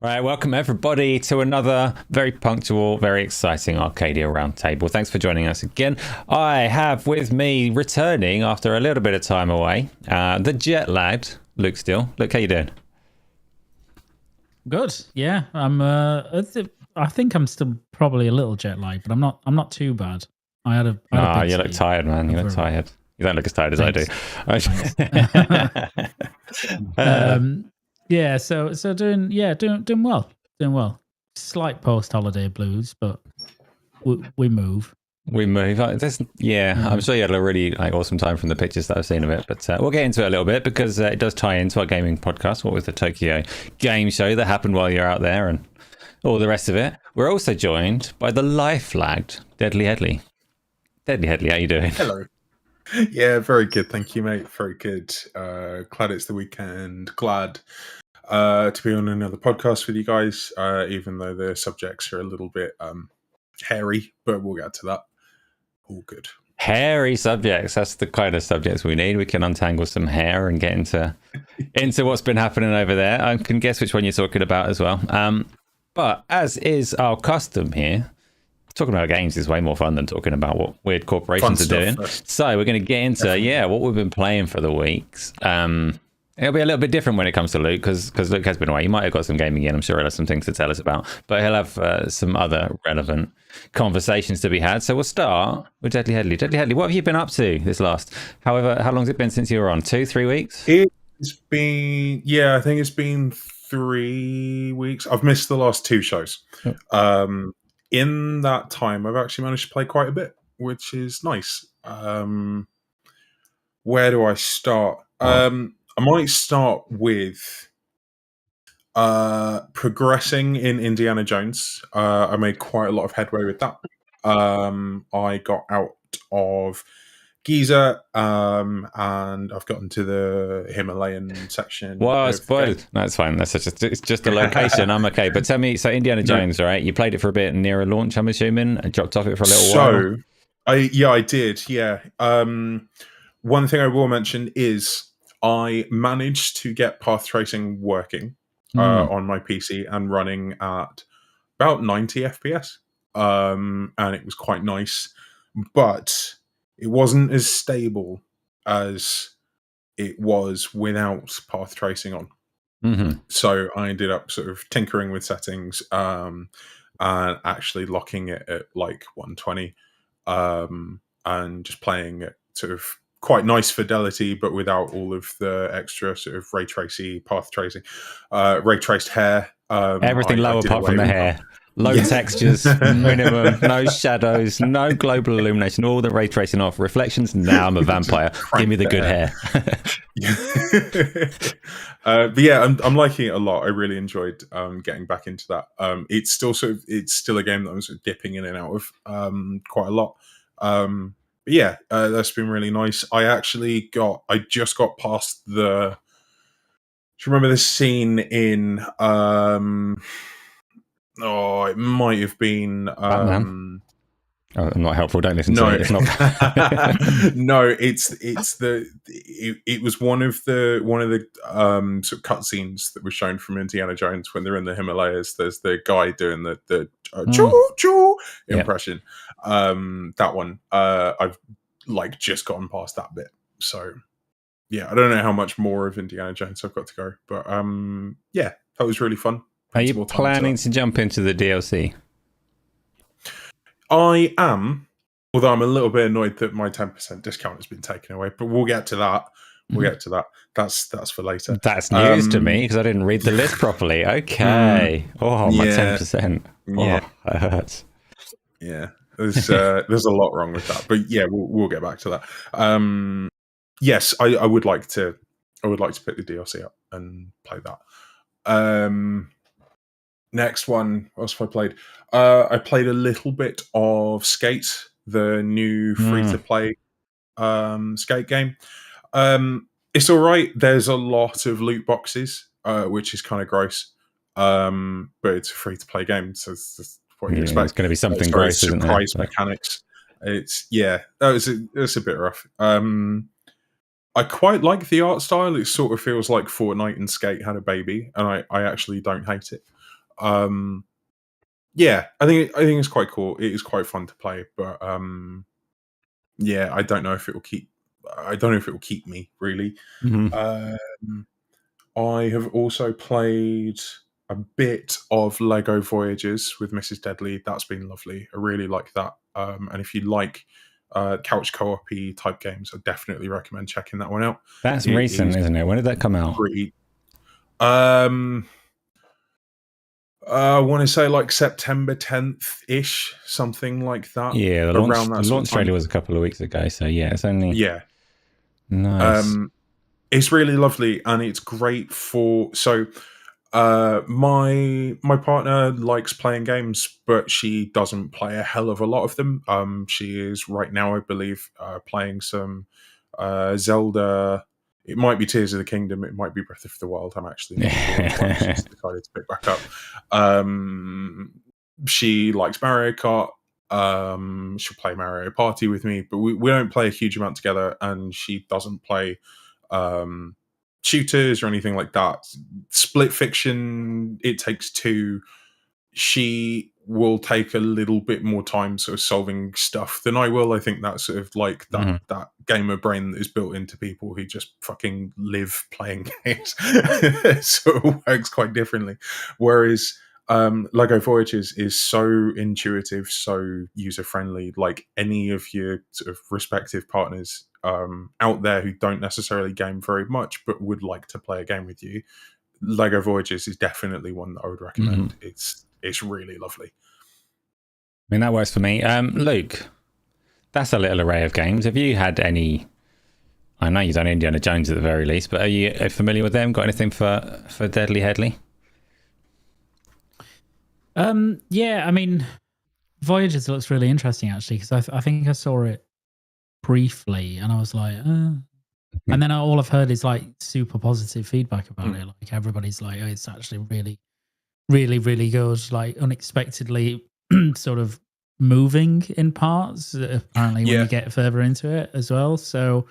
Right, welcome everybody to another very punctual, very exciting Arcadia roundtable. Thanks for joining us again. I have with me, returning after a little bit of time away, the jet-lagged Luke Steele. Luke, how you doing? Good. Yeah, I think I'm still probably a little jet-lagged, but I'm not too bad. I had a big you look sleep. tired, man. You look tired. You don't look as tired as I do. Yeah, so doing well. Doing well. Slight post-holiday blues, but we move. We move. I'm sure you had a really awesome time from the pictures that I've seen of it, but we'll get into it a little bit because it does tie into our gaming podcast. What was the Tokyo Game Show that happened while you're out there and all the rest of it. We're also joined by the life-lagged Deadly Headley. Deadly Headley, how you doing? Hello. Yeah, very good. Thank you, mate. Very good. Glad it's the weekend. Glad to be on another podcast with you guys, even though the subjects are a little bit hairy, but we'll get to that. All good. Hairy subjects. That's the kind of subjects we need. We can untangle some hair and get into what's been happening over there. I can guess which one you're talking about as well. But as is our custom here, talking about games is way more fun than talking about what weird corporations are doing. First. So we're going to get into what we've been playing for the weeks. It'll be a little bit different when it comes to Luke because Luke has been away. He might have got some gaming in. I'm sure he'll have some things to tell us about, but he'll have some other relevant conversations to be had. So we'll start with Deadly Headley. Deadly Headley, what have you been up to this last? How long's it been since you were on? 2-3 weeks? It's been, I think it's been 3 weeks. I've missed the last 2 shows. Oh. In that time, I've actually managed to play quite a bit, which is nice. Where do I start? I might start with progressing in Indiana Jones. I made quite a lot of headway with that. I got out of Giza, and I've gotten to the Himalayan section. Well, spoiled. That's fine. It's just a location. I'm okay. But tell me, so Indiana Jones, right? You played it for a bit near a launch, I'm assuming, and dropped off it for a little while. I did. Yeah. One thing I will mention is I managed to get path tracing working on my PC and running at about 90 FPS, and it was quite nice, but it wasn't as stable as it was without path tracing on. Mm-hmm. So I ended up sort of tinkering with settings and actually locking it at like 120 and just playing it sort of quite nice fidelity, but without all of the extra sort of ray tracing, path tracing, ray traced hair. Everything low apart from the hair. Low textures, minimum, no shadows, no global illumination, all the ray tracing off, reflections. Now I'm a vampire. Give me the good hair. But yeah, I'm liking it a lot. I really enjoyed getting back into that. It's still a game that I'm sort of dipping in and out of quite a lot. But yeah, that's been really nice. I just got past do you remember this scene in it might have been I'm not helpful. Don't listen to it. It's not. No, it was one of the sort of cutscenes that was shown from Indiana Jones when they're in the Himalayas. There's the guy doing the choo choo impression. That one, I've just gotten past that bit. So yeah, I don't know how much more of Indiana Jones I've got to go, but yeah, that was really fun. Are you planning to jump into the DLC? I am, although I'm a little bit annoyed that my 10% discount has been taken away, but we'll get to that We'll get to that. That's for later. That's news to me because I didn't read the list properly. Okay. Oh, my 10%. Yeah. Oh, that hurts. Yeah. There's a lot wrong with that, but yeah, we'll get back to that. Yes, I would like to pick the DLC up and play that. Next one, what else have I played? I played a little bit of Skate, the new free-to-play Skate game. It's all right. There's a lot of loot boxes, which is kind of gross. But it's a free-to-play game, so it's what you expect. It's going to be something gross, isn't it? Surprise mechanics. It's a bit rough. I quite like the art style. It sort of feels like Fortnite and Skate had a baby, and I actually don't hate it. Yeah, I think it's quite cool. It is quite fun to play, but yeah, I don't know if it will keep me really. I have also played a bit of Lego Voyages with Mrs. Deadly. That's been lovely. I really like that. And if you like couch co-op-y type games, I definitely recommend checking that one out. That's recent, isn't it? When did that come out? I want to say like September 10th ish, something like that. Yeah, the launch trailer was a couple of weeks ago, so yeah, it's only nice. It's really lovely, and it's great for my partner likes playing games, but she doesn't play a hell of a lot of them. She is right now, I believe, playing some Zelda. It might be Tears of the Kingdom. It might be Breath of the Wild. I'm actually not sure. She's decided to pick back up. She likes Mario Kart. She'll play Mario Party with me, but we don't play a huge amount together, and she doesn't play shooters or anything like that. Split Fiction, It Takes Two. She will take a little bit more time sort of solving stuff than I will. I think that's sort of like that gamer brain that is built into people who just fucking live playing games. Sort of works quite differently. Whereas Lego Voyages is so intuitive, so user-friendly. Like any of your sort of respective partners out there who don't necessarily game very much but would like to play a game with you, Lego Voyages is definitely one that I would recommend. It's really lovely. I mean, that works for me. Luke, that's a little array of games. Have you had any? I know you've done Indiana Jones at the very least, but are you familiar with them? Got anything for Deadly Headley? Yeah, I mean, Voyages looks really interesting actually, because I think I saw it briefly and I was like, and then all I've heard is like super positive feedback about it. Like everybody's like, oh, it's actually really, really, really good. Like unexpectedly sort of moving in parts. Apparently, when you get further into it as well. So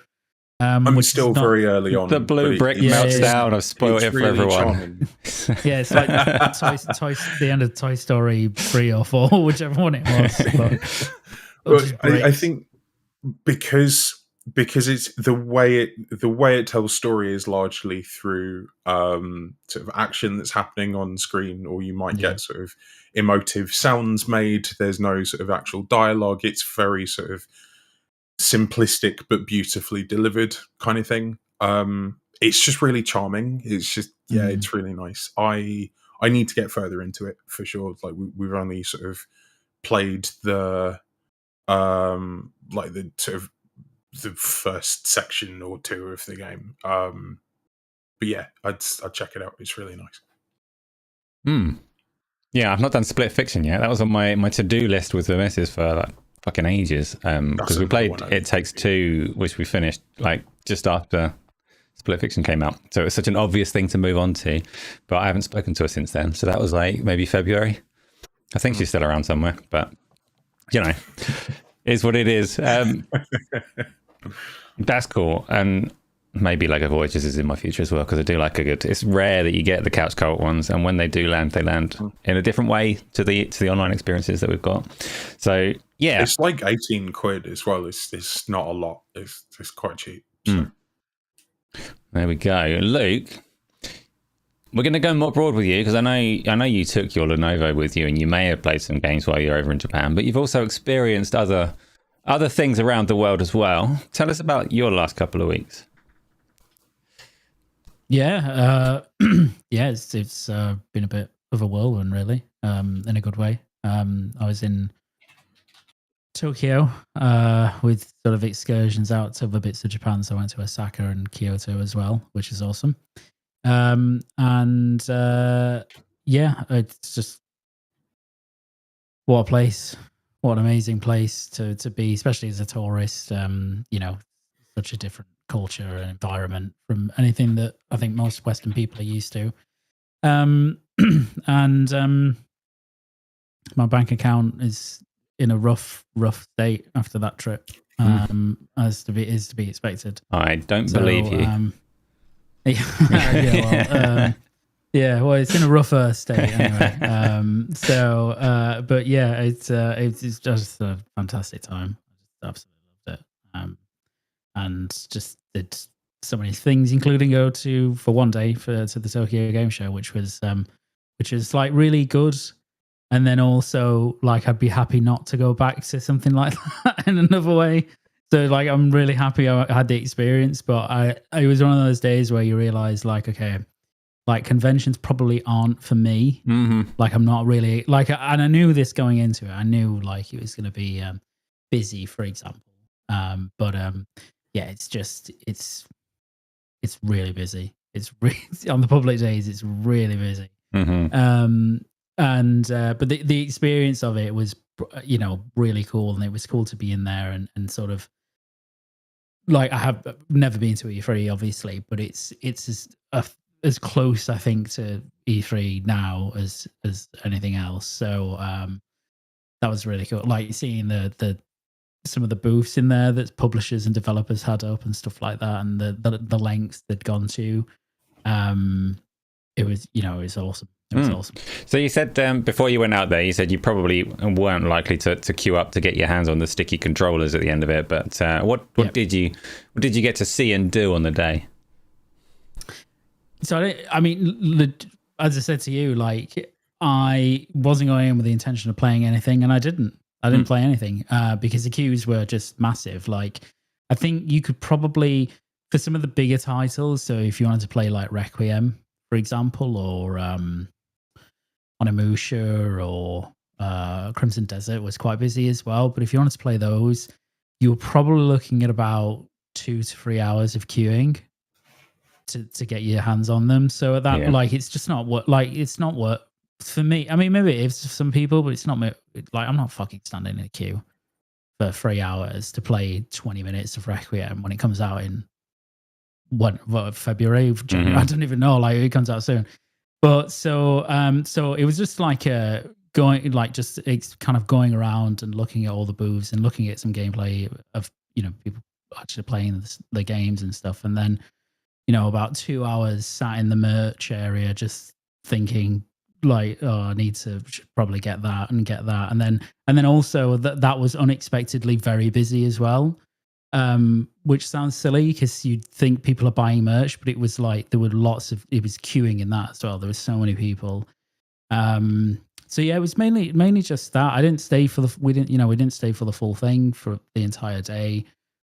I'm still very early on. The blue brick melts down. I've spoiled it for everyone. Yeah, it's like the end of Toy Story 3 or 4, whichever one it was. But I think because it's the way it tells story is largely through sort of action that's happening on screen, or you might get sort of emotive sounds made. There's no sort of actual dialogue. It's very sort of simplistic but beautifully delivered kind of thing. It's just really charming. It's just it's really nice. I need to get further into it for sure. Like we've only sort of played the like the sort of the first section or two of the game. But yeah, I'd check it out. It's really nice. Yeah, I've not done Split Fiction yet. That was on my to-do list with the missus for like fucking ages. Because we played It Takes Two, which we finished like just after Split Fiction came out. So it was such an obvious thing to move on to. But I haven't spoken to her since then. So that was like maybe February. I think she's still around somewhere, but you know, is what it is. That's cool. And maybe Lego Voyages is in my future as well, because I do like a good. It's rare that you get the couch co-op ones, and when they do land, they land in a different way to the online experiences that we've got. So yeah, it's like 18 quid as well. It's not a lot. It's quite cheap. So. There we go, Luke. We're going to go more broad with you, because I know you took your Lenovo with you, and you may have played some games while you're over in Japan, but you've also experienced other things around the world as well. Tell us about your last couple of weeks. Yeah, yeah, it's been a bit of a whirlwind, really, in a good way. I was in Tokyo with sort of excursions out to other bits of Japan, so I went to Osaka and Kyoto as well, which is awesome. And yeah, it's just what a place, what an amazing place to be, especially as a tourist. You know, such a different culture and environment from anything that I think most Western people are used to. And my bank account is in a rough state after that trip, as is to be expected. I don't believe you. Yeah, well, it's in a rougher state anyway. But yeah, it's just a fantastic time. I just absolutely loved it. And just did so many things, including go for one day to the Tokyo Game Show, which was like really good. And then also, like, I'd be happy not to go back to something like that in another way. So, like, I'm really happy I had the experience, but it was one of those days where you realize, like, okay, like, conventions probably aren't for me. Mm-hmm. Like, I'm not really, like, and I knew this going into it. I knew, like, it was going to be busy, for example. Yeah, it's really busy. It's really, on the public days, it's really busy. Mm-hmm. But the experience of it was, you know, really cool, and it was cool to be in there and sort of, like, I have never been to E3 obviously, but it's as close, I think, to E3 now as anything else. So that was really cool, like seeing the some of the booths in there that publishers and developers had up and stuff like that, and the lengths they'd gone to. It was, you know, it was awesome. It was awesome. So you said before you went out there, you said you probably weren't likely to queue up to get your hands on the sticky controllers at the end of it. But what did you get to see and do on the day? So I mean, as I said to you, like, I wasn't going in with the intention of playing anything, and I didn't play anything because the queues were just massive. Like, I think you could probably, for some of the bigger titles, so if you wanted to play like Requiem, for example, or Onimusha or Crimson Desert was quite busy as well. But if you wanted to play those, you were probably looking at about 2 to 3 hours of queuing to get your hands on them. So that like, it's just not what, like, it's not what for me. I mean, maybe it is for some people, but it's not me. Like, I'm not fucking standing in a queue for 3 hours to play 20 minutes of Requiem when it comes out in February, January. I don't even know. Like, it comes out soon. But so it was just like it's kind of going around and looking at all the booths and looking at some gameplay of, you know, people actually playing the games and stuff. And then, you know, about 2 hours sat in the merch area just thinking, like, oh, I should probably get that. And then also that was unexpectedly very busy as well. Which sounds silly because you'd think people are buying merch, but it was like there were it was queuing in that as well. There were so many people. So yeah, it was mainly just that. We didn't stay for the full thing for the entire day.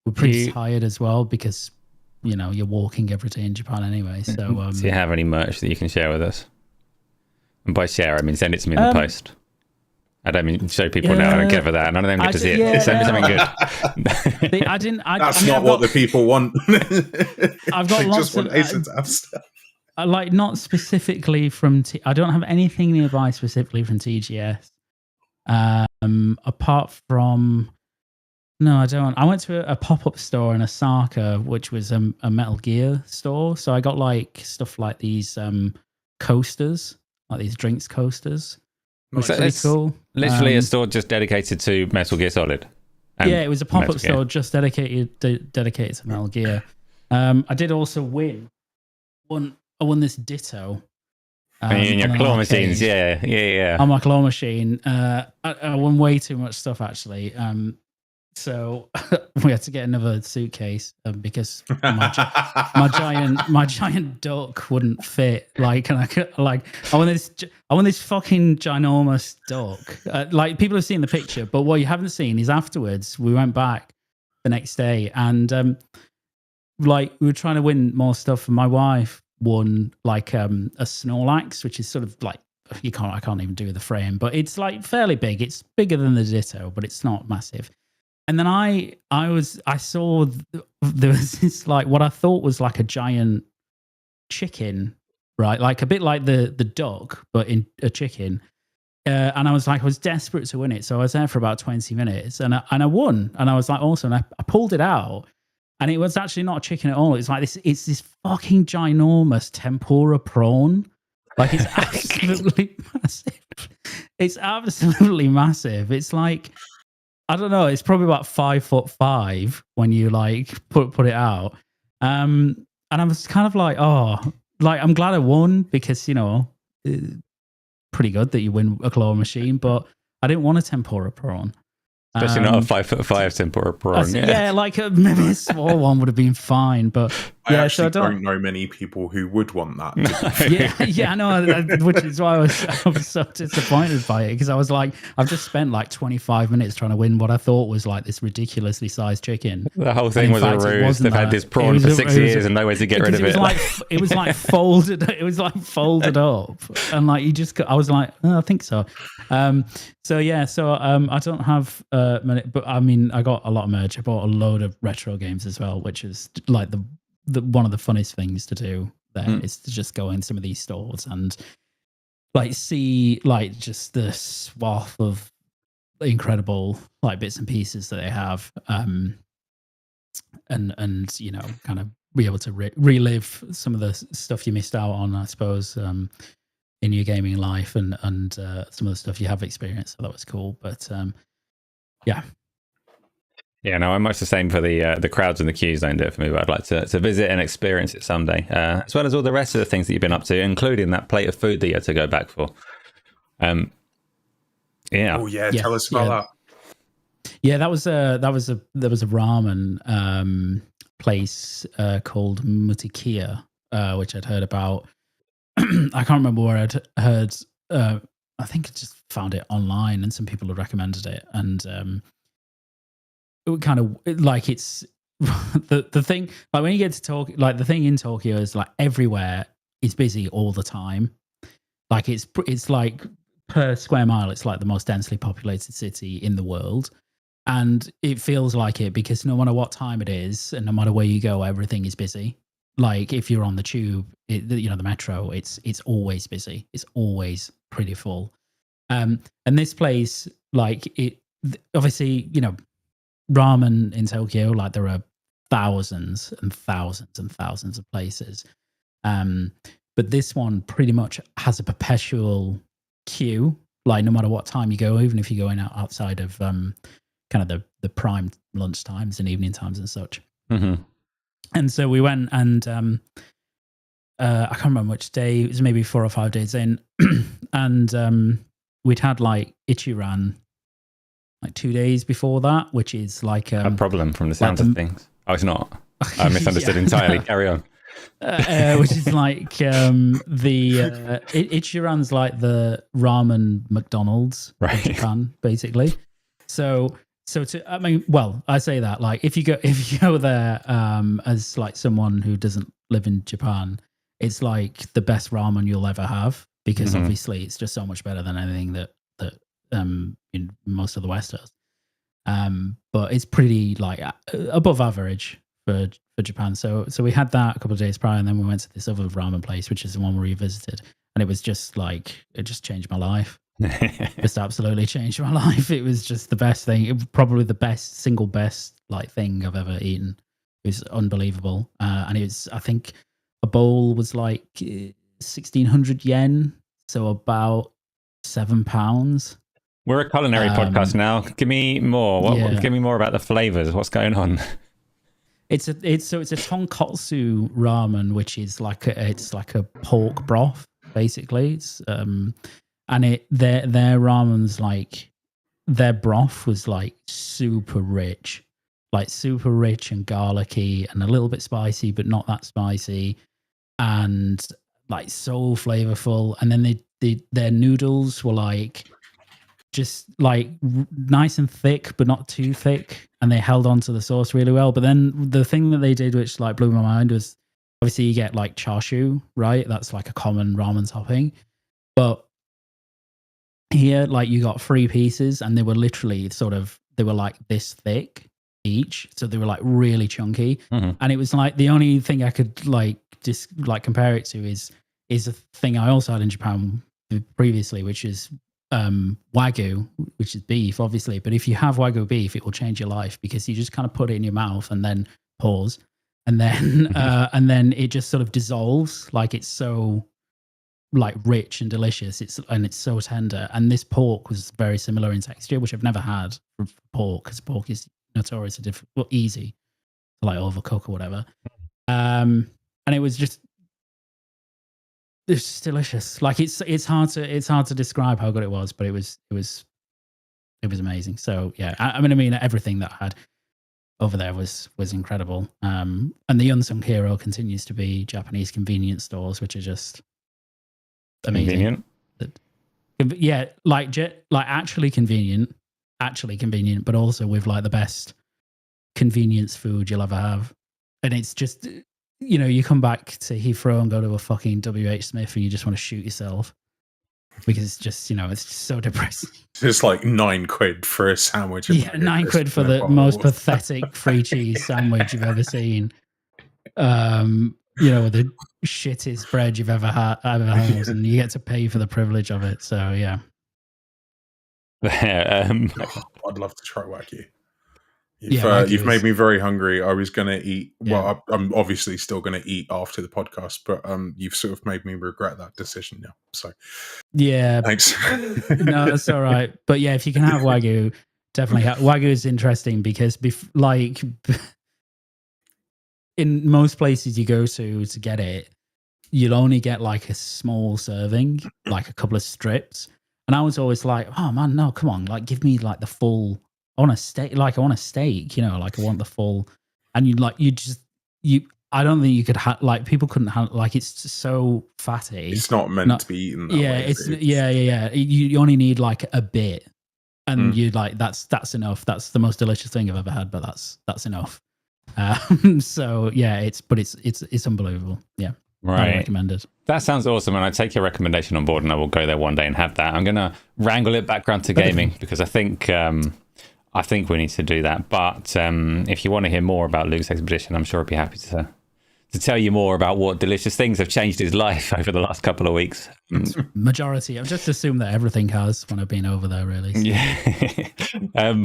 We're pretty tired as well because, you know, you're walking every day in Japan anyway. So do you have any merch that you can share with us? And by share, I mean send it to me in the post. I don't mean show people now. I don't care for that, and I don't get to see it. Send me something good. That's not what the people want. I've got lots of stuff. Like, not specifically from. I don't have anything nearby specifically from TGS. Apart from, no, I don't. I went to a pop-up store in Osaka, which was a Metal Gear store. So I got like stuff like these coasters, like these drinks coasters. So pretty cool. Literally a store just dedicated to Metal Gear Solid. Yeah, it was a pop-up store just dedicated to Metal Gear. I did also win. I won this Ditto. In your claw machines, yeah. On my claw machine. I won way too much stuff, actually. So we had to get another suitcase because my giant duck wouldn't fit. Like, and I want this fucking ginormous duck. Like, people have seen the picture, but what you haven't seen is afterwards we went back the next day and like we were trying to win more stuff, and my wife won like a Snorlax, which is sort of like I can't even do the frame, but it's like fairly big. It's bigger than the Ditto, but it's not massive. And then I saw there was this like what I thought was like a giant chicken, right? Like a bit like the duck, but in a chicken. And I was desperate to win it, so I was there for about 20 minutes, and I won, and I was like awesome. I pulled it out, and it was actually not a chicken at all. It's like it's this fucking ginormous tempura prawn. Like it's absolutely massive. It's absolutely massive. It's like I don't know. It's probably about 5'5" when you like put it out. And I was kind of like, oh, like I'm glad I won because pretty good that you win a claw machine, but I didn't want a tempura prawn. Especially not a 5'5" tempura prawn. Yeah, like maybe a small one would have been fine, but I actually don't know many people who would want that. Yeah, I know, which is why I was so disappointed by it because I was like, I've just spent like 25 minutes trying to win what I thought was like this ridiculously sized chicken. The whole thing was a ruse. They've had this prawn for 6 years and no way to get rid of it. It was like folded. It was like folded up, and like I was like, oh, I think so. So I don't have many, but I mean, I got a lot of merch. I bought a load of retro games as well, which is like the one of the funnest things to do there is to just go in some of these stores and like see like just the swath of incredible like bits and pieces that they have, and kind of be able to relive some of the stuff you missed out on, I suppose, in your gaming life and some of the stuff you have experienced. So that was cool. But yeah, no, I'm much the same for the crowds and the queues don't do it for me, but I'd like to visit and experience it someday, as well as all the rest of the things that you've been up to, including that plate of food that you had to go back for. Yeah. Oh yeah, tell us about that. Yeah, there was a ramen place called Mutikia, which I'd heard about. I can't remember where I'd heard. I think I just found it online, and some people had recommended it, and it kind of like it's the thing. Like when you get to Tokyo, like the thing in Tokyo is like everywhere is busy all the time. Like it's like per square mile, it's like the most densely populated city in the world. And it feels like it because no matter what time it is and no matter where you go, everything is busy. Like if you're on the tube, the metro, it's always busy. It's always pretty full. And this place, like it, obviously, ramen in Tokyo, like there are thousands and thousands and thousands of places. But this one pretty much has a perpetual queue. Like no matter what time you go, even if you're going outside of kind of the prime lunch times and evening times and such. Mm-hmm. And so we went and I can't remember which day, it was maybe 4 or 5 days in. And we'd had like Ichiran like 2 days before that, which is like a problem from the sounds of things. Oh, it's not. I misunderstood entirely. Carry on. Which is like Ichiran's like the ramen McDonald's of Japan, basically. So I say that like if you go there as like someone who doesn't live in Japan, it's like the best ramen you'll ever have because obviously it's just so much better than anything that in most of the West does. But it's pretty like above average for Japan. So we had that a couple of days prior, and then we went to this other ramen place, which is the one we revisited, and it was just like it just changed my life. Just absolutely changed my life. It was just the best thing. It was probably the single best like thing I've ever eaten. It was unbelievable. And it was, I think a bowl was like 1,600 yen. So about £7. We're a culinary podcast now. Give me more. Give me more about the flavors. What's going on? It's a tonkotsu ramen, which is like a pork broth, basically. It's and their ramen's like their broth was like super rich and garlicky and a little bit spicy, but not that spicy, and like so flavorful. And then their noodles were like just like nice and thick, but not too thick, and they held on to the sauce really well. But then the thing that they did, which like blew my mind, was obviously you get like char siu, right? That's like a common ramen topping. But here, like you got 3 pieces and they were literally they were like this thick each. So they were like really chunky. Mhm. And it was like the only thing I could like just like compare it to is a thing I also had in Japan previously, which is Wagyu, which is beef, obviously. But if you have Wagyu beef, it will change your life because you just kind of put it in your mouth and then pause. And then and then it just sort of dissolves. Like it's so like rich and delicious. It's so tender. And this pork was very similar in texture, which I've never had for pork, because pork is notoriously easy to like overcook or whatever. And it was just delicious. Like it's hard to describe how good it was, but it was amazing. So yeah, I mean everything that I had over there was incredible. And the unsung hero continues to be Japanese convenience stores, which are just amazing. Convenient. Yeah, like actually convenient, but also with like the best convenience food you'll ever have. And it's just, you know, you come back to Heathrow and go to a fucking WH Smith and you just want to shoot yourself because it's just, you know, it's just so depressing. It's like £9 for a sandwich. Yeah, £9 for the most pathetic free cheese sandwich you've ever seen. You know, the shittest bread you've ever had, and you get to pay for the privilege of it. So yeah. I'd love to try Wagyu. You've made me very hungry. I was going to eat. Well, I'm obviously still going to eat after the podcast, but you've sort of made me regret that decision now. So yeah, thanks. No, that's all right. But yeah, if you can have Wagyu, definitely Wagyu is interesting because in most places you go to get it, you'll only get like a small serving, like a couple of strips. And I was always like, oh man, no, come on, like give me like the full. I want a steak, you know, like I want the full. And I don't think you could have, like, people couldn't have, like, it's just so fatty. It's not meant to be eaten that way. Yeah. You only need like a bit. And you like, that's enough. That's the most delicious thing I've ever had, but that's enough. So yeah, it's unbelievable. Yeah. Right. I recommend it. That sounds awesome, and I take your recommendation on board, and I will go there one day and have that. I'm going to wrangle it back around to gaming because I think we need to do that. But if you want to hear more about Luke's expedition, I'm sure I'd be happy to tell you more about what delicious things have changed his life over the last couple of weeks. Majority. I've just assumed that everything has when I've been over there, really. So. Yeah.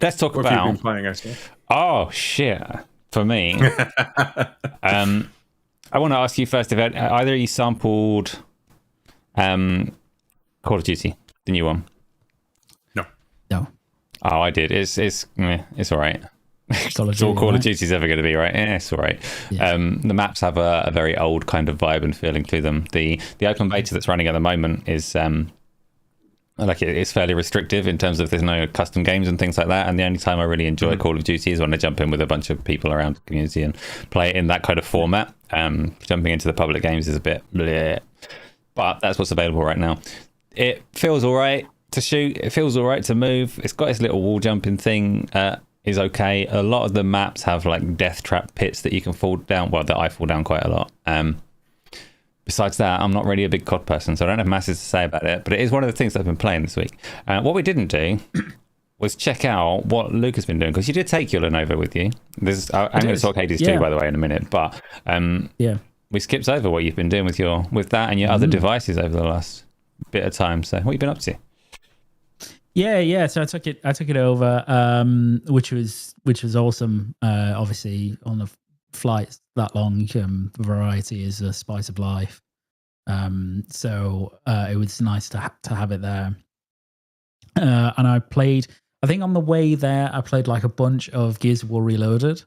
Let's talk what about. Have you been playing, Asa? Oh shit! For me, I want to ask you first if either of you sampled Call of Duty, the new one. No. Oh, I did. It's all right. It's all Call of Duty's ever going to be, right? It's all right. Yeah. The maps have a very old kind of vibe and feeling to them. The open beta that's running at the moment is it's fairly restrictive in terms of there's no custom games and things like that. And the only time I really enjoy Call of Duty is when I jump in with a bunch of people around the community and play it in that kind of format. Jumping into the public games is a bit bleh, but that's what's available right now. It feels all right to shoot. It feels all right to move. It's got its little wall jumping thing. Is okay. A lot of the maps have like death trap pits that you can fall down. Well, that I fall down quite a lot. Besides that, I'm not really a big COD person, so I don't have masses to say about it, but it is one of the things that I've been playing this week. What we didn't do was check out what Luke has been doing, because you did take your Lenovo with you. I'm going to talk Hades 2, by the way, in a minute, but we skipped over what you've been doing with that and your other devices over the last bit of time. So what have you been up to? Yeah. So I took it over, which was awesome. Obviously, on the flights that long, variety is a spice of life. So it was nice to have it there. And I played. I think on the way there, I played like a bunch of Gears of War Reloaded,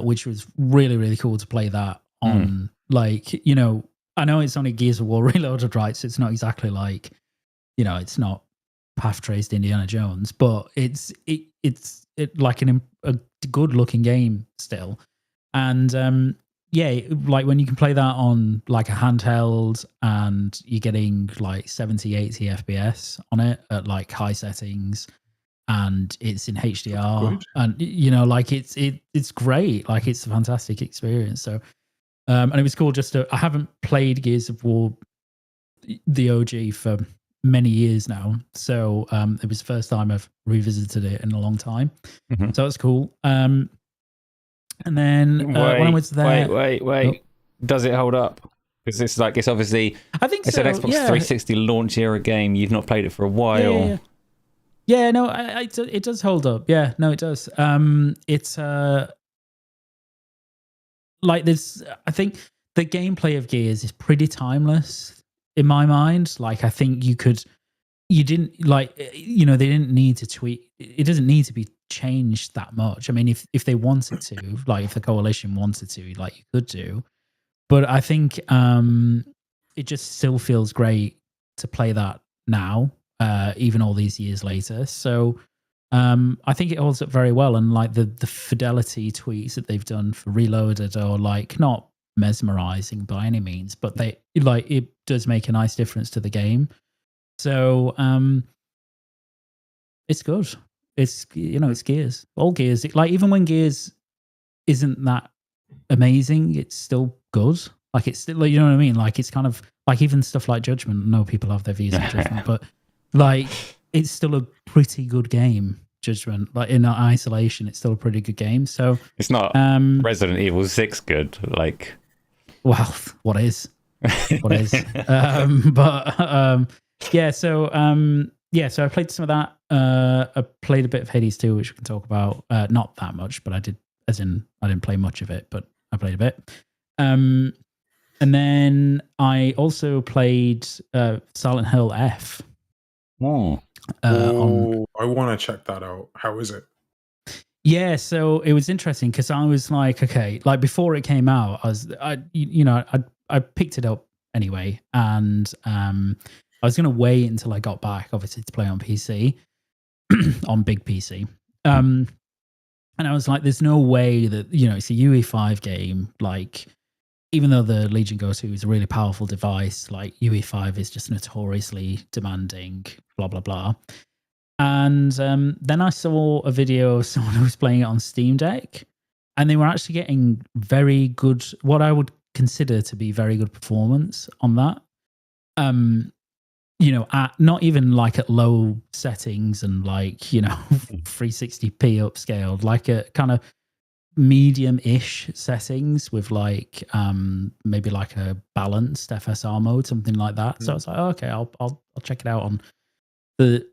which was really really cool to play that on. Like, you know, I know it's only Gears of War Reloaded, right? So it's not exactly like, you know, it's not path traced Indiana Jones, but it's like a good looking game still. And like when you can play that on like a handheld and you're getting like 70, 80 FPS on it at like high settings, and it's in HDR, and you know, like it's great. Like it's a fantastic experience. So And it was cool just to. I haven't played Gears of War, the OG, for many years now, so it was the first time I've revisited it in a long time. Mhm. So that's cool. And then when I was there, wait. Does it hold up? Because it's obviously I think it's so. an Xbox 360 launch era game. You've not played it for a while. Yeah, no, it does hold up. Yeah, no, it does. It's like this. I think the gameplay of Gears is pretty timeless in my mind. Like, I think you didn't like, they didn't need to tweak. It doesn't need to be changed that much. I mean, if they wanted to, like, if the coalition wanted to, like, you could do. But I think it just still feels great to play that now, even all these years later. So I think it holds up very well. And like the fidelity tweaks that they've done for Reloaded are like not mesmerizing by any means, but it does make a nice difference to the game. So it's good. It's it's Gears. All Gears. Like, even when Gears isn't that amazing, it's still good. Like, it's still, you know what I mean? Like, it's kind of like even stuff like Judgment. I know people have their views on Judgment, but like, it's still a pretty good game. Judgment, like, in isolation, it's still a pretty good game. So it's not Resident Evil 6 good. Like, well, what is? Yeah. So I played some of that. I played a bit of Hades too, which we can talk about. Not that much, but I did. As in, I didn't play much of it, but I played a bit. And then I also played Silent Hill F. I want to check that out. How is it? Yeah, so it was interesting because I was like, okay, like before it came out, I picked it up anyway, and I was going to wait until I got back, obviously, to play on PC, on big PC. And I was like, there's no way that, it's a UE5 game. Like, even though the Legion Go 2 is a really powerful device, like UE5 is just notoriously demanding, blah, blah, blah. And then I saw a video of someone who was playing it on Steam Deck, and they were actually getting very good, what I would consider to be very good performance on that. At not even like at low settings and like, 360p upscaled, like a kind of medium-ish settings with like maybe like a balanced FSR mode, something like that. So I was like, okay, I'll check it out on the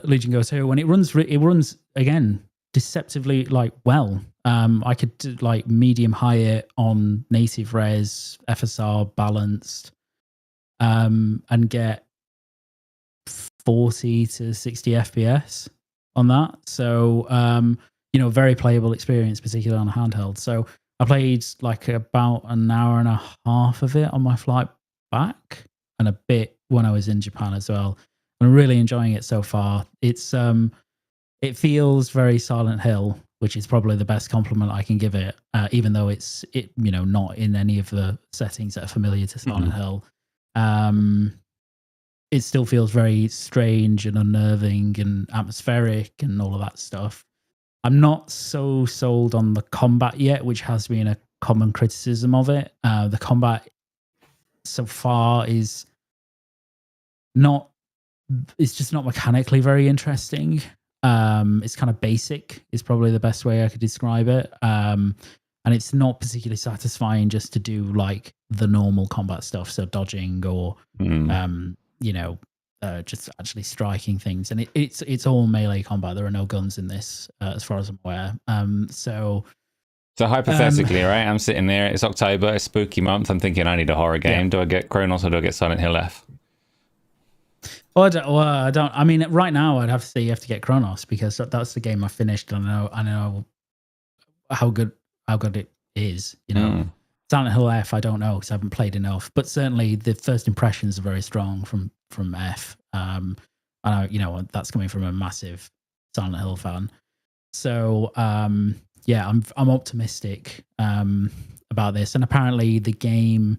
Legion Go 2, when it runs again deceptively like well. I could do, like, medium high it on native res, FSR balanced, and get 40 to 60 FPS on that. So very playable experience, particularly on a handheld. So I played like about an hour and a half of it on my flight back, and a bit when I was in Japan as well. I'm really enjoying it so far. It's it feels very Silent Hill, which is probably the best compliment I can give it, even though it's not in any of the settings that are familiar to Silent Hill. It still feels very strange and unnerving and atmospheric and all of that stuff. I'm not so sold on the combat yet, which has been a common criticism of it. The combat so far is not. It's just not mechanically very interesting. It's kind of basic is probably the best way I could describe it. And it's not particularly satisfying just to do like the normal combat stuff, so dodging or just actually striking things. And it's all melee combat. There are no guns in this, as far as I'm aware. So hypothetically, right? I'm sitting there. It's October, it's spooky month. I'm thinking I need a horror game. Yeah. Do I get Chronos or do I get Silent Hill F? I don't. I mean, right now, I'd have to say you have to get Chronos, because that's the game I finished, and I know how good it is. Silent Hill F, I don't know because I haven't played enough, but certainly the first impressions are very strong from F. And that's coming from a massive Silent Hill fan. So I'm optimistic about this, and apparently the game.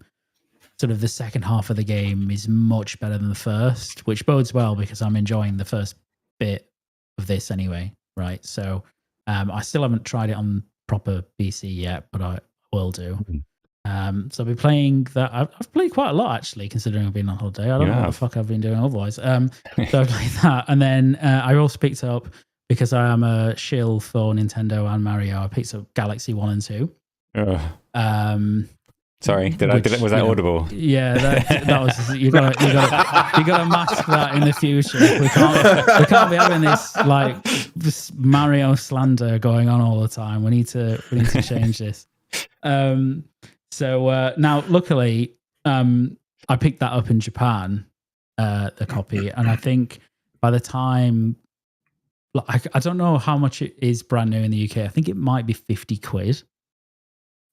Sort of the second half of the game is much better than the first, which bodes well because I'm enjoying the first bit of this anyway, right? So I still haven't tried it on proper PC yet, but I will do. So I'll be playing that. I've played quite a lot actually, considering I've been on holiday. I don't know what the fuck I've been doing otherwise. So I played that, and then I also picked up, because I am a shill for Nintendo and Mario, I picked up Galaxy 1 and 2. Sorry, was that audible? Yeah, that was. You got to mask that in the future. We can't be having this Mario slander going on all the time. We need to change this. So now, luckily, I picked that up in Japan, the copy, and I think by the time, I don't know how much it is brand new in the UK. I think it might be 50 quid.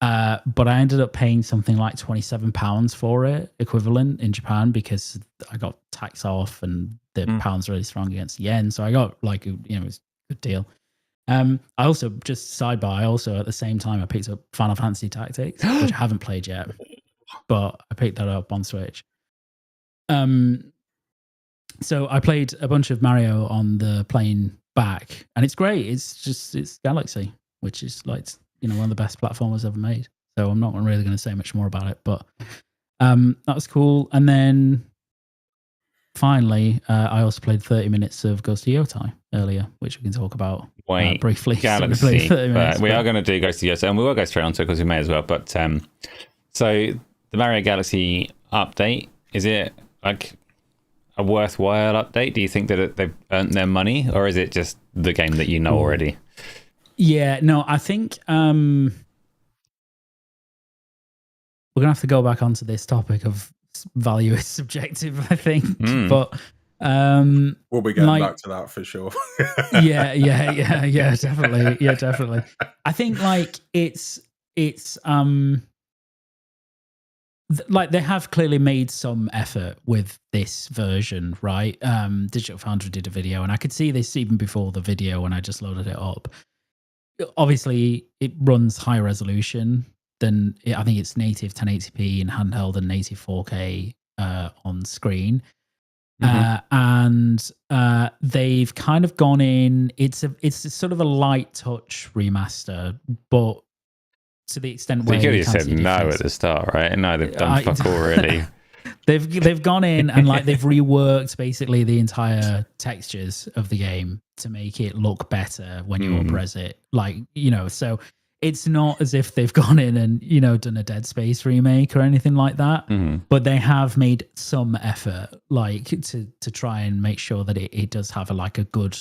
But I ended up paying something like £27 for it, equivalent in Japan, because I got tax off and the pound's really strong against yen. So I got it was a good deal. I also, just sidebar, at the same time I picked up Final Fantasy Tactics, which I haven't played yet, but I picked that up on Switch. So I played a bunch of Mario on the plane back, and it's great. It's Galaxy, which is one of the best platformers ever made. So I'm not really going to say much more about it, but that was cool. And then finally, I also played 30 minutes of Ghost of Yotei earlier, which we can talk about briefly. Galaxy, but we are going to do Ghost of Yotei, and we will go straight on to it because we may as well. But so the Mario Galaxy update, is it like a worthwhile update? Do you think that they've earned their money, or is it just the game that you know already? Yeah, no, I think we're going to have to go back onto this topic of value is subjective, I think. But we'll be getting back to that for sure. yeah, definitely. Yeah, definitely. I think it's they have clearly made some effort with this version, right? Digital Foundry did a video, and I could see this even before the video when I just loaded it up. Obviously, it runs high resolution than I think it's native 1080p in handheld and native 4K on screen. And they've kind of gone in. It's sort of a light touch remaster, but to the extent where you could have said no at the start, right? No, they've done fuck all really. They've gone in and they've reworked basically the entire textures of the game to make it look better when you upres it. So it's not as if they've gone in and done a Dead Space remake or anything like that. But they have made some effort to try and make sure that it does have a good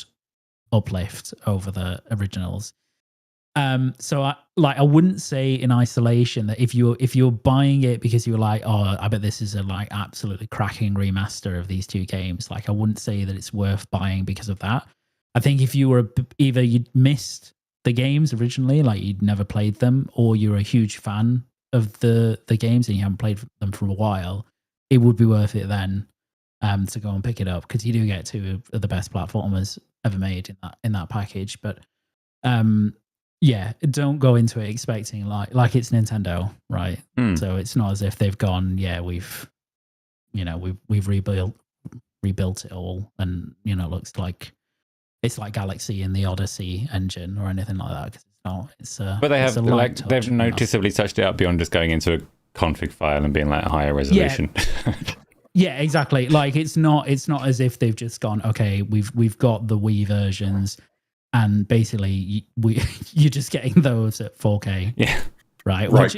uplift over the originals. So I wouldn't say in isolation that if you're buying it because you're like, oh, I bet this is a absolutely cracking remaster of these two games, I wouldn't say that it's worth buying because of that. I think if you were either you'd missed the games originally, you'd never played them, or you're a huge fan of the games and you haven't played them for a while, it would be worth it then to go and pick it up, because you do get two of the best platformers ever made in that package. But yeah, don't go into it expecting like it's Nintendo, right? So it's not as if they've gone, we've rebuilt it all, and it looks like it's like Galaxy in the Odyssey engine or anything like that, because it's not. It's but they have they've noticeably touched it up beyond just going into a config file and being higher resolution. Yeah, exactly. It's not as if they've just gone, okay, we've got the Wii versions, and basically you're just getting those at 4K. Yeah. Right. Which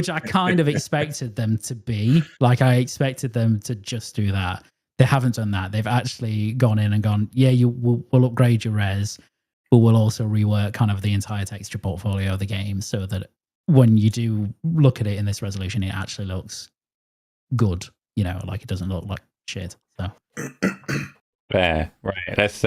I kind of expected them to be. I expected them to just do that. They haven't done that. They've actually gone in and gone, we'll upgrade your res, but we'll also rework kind of the entire texture portfolio of the game so that when you do look at it in this resolution, it actually looks good. It doesn't look like shit. So. There, right. Let's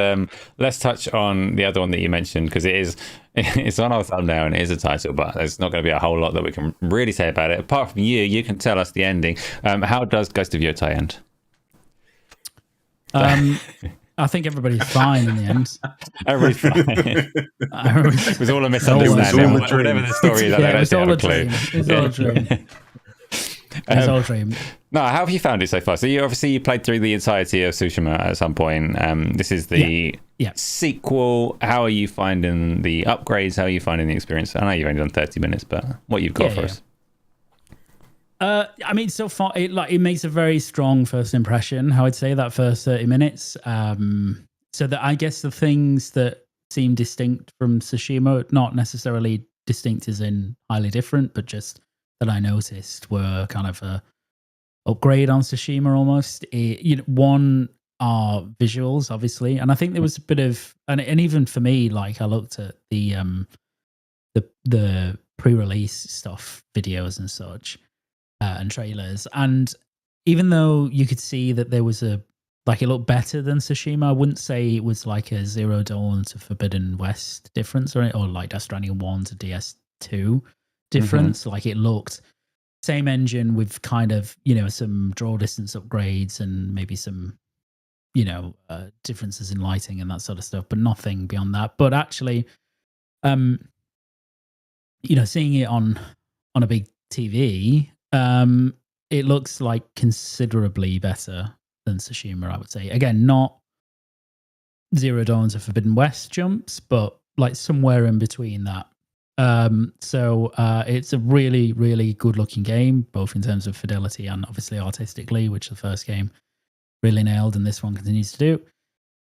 touch on the other one that you mentioned, because it's on our thumbnail and it is a title, but there's not going to be a whole lot that we can really say about it. Apart from you can tell us the ending. How does Ghost of Yotei end? I think everybody's fine in the end. Everybody's fine. It was all a misunderstanding. Whatever the story is, it was all a dream. It was all a dream. No, how have you found it so far? So you played through the entirety of Tsushima at some point. This is the sequel. How are you finding the upgrades? How are you finding the experience? I know you've only done 30 minutes, but what you've got for us? I mean, so far it makes a very strong first impression. I would say that first 30 minutes. So that I guess the things that seem distinct from Tsushima, not necessarily distinct as in highly different, but just that I noticed were kind of a upgrade on Tsushima almost. One are visuals, obviously, and I think there was a bit of, and even for me, like I looked at the pre-release stuff, videos and such, and trailers, and even though you could see that there was it looked better than Tsushima, I wouldn't say it was like a Zero Dawn to Forbidden West difference, or like Death Stranding 1 to DS2 difference. Like it looked same engine with kind of, some draw distance upgrades and maybe some, differences in lighting and that sort of stuff, but nothing beyond that. But actually, seeing it on a big TV, it looks like considerably better than Tsushima, I would say. Again, not Zero Dawn to Forbidden West jumps, but like somewhere in between that. So it's a really, really good looking game, both in terms of fidelity and obviously artistically, which the first game really nailed and this one continues to do.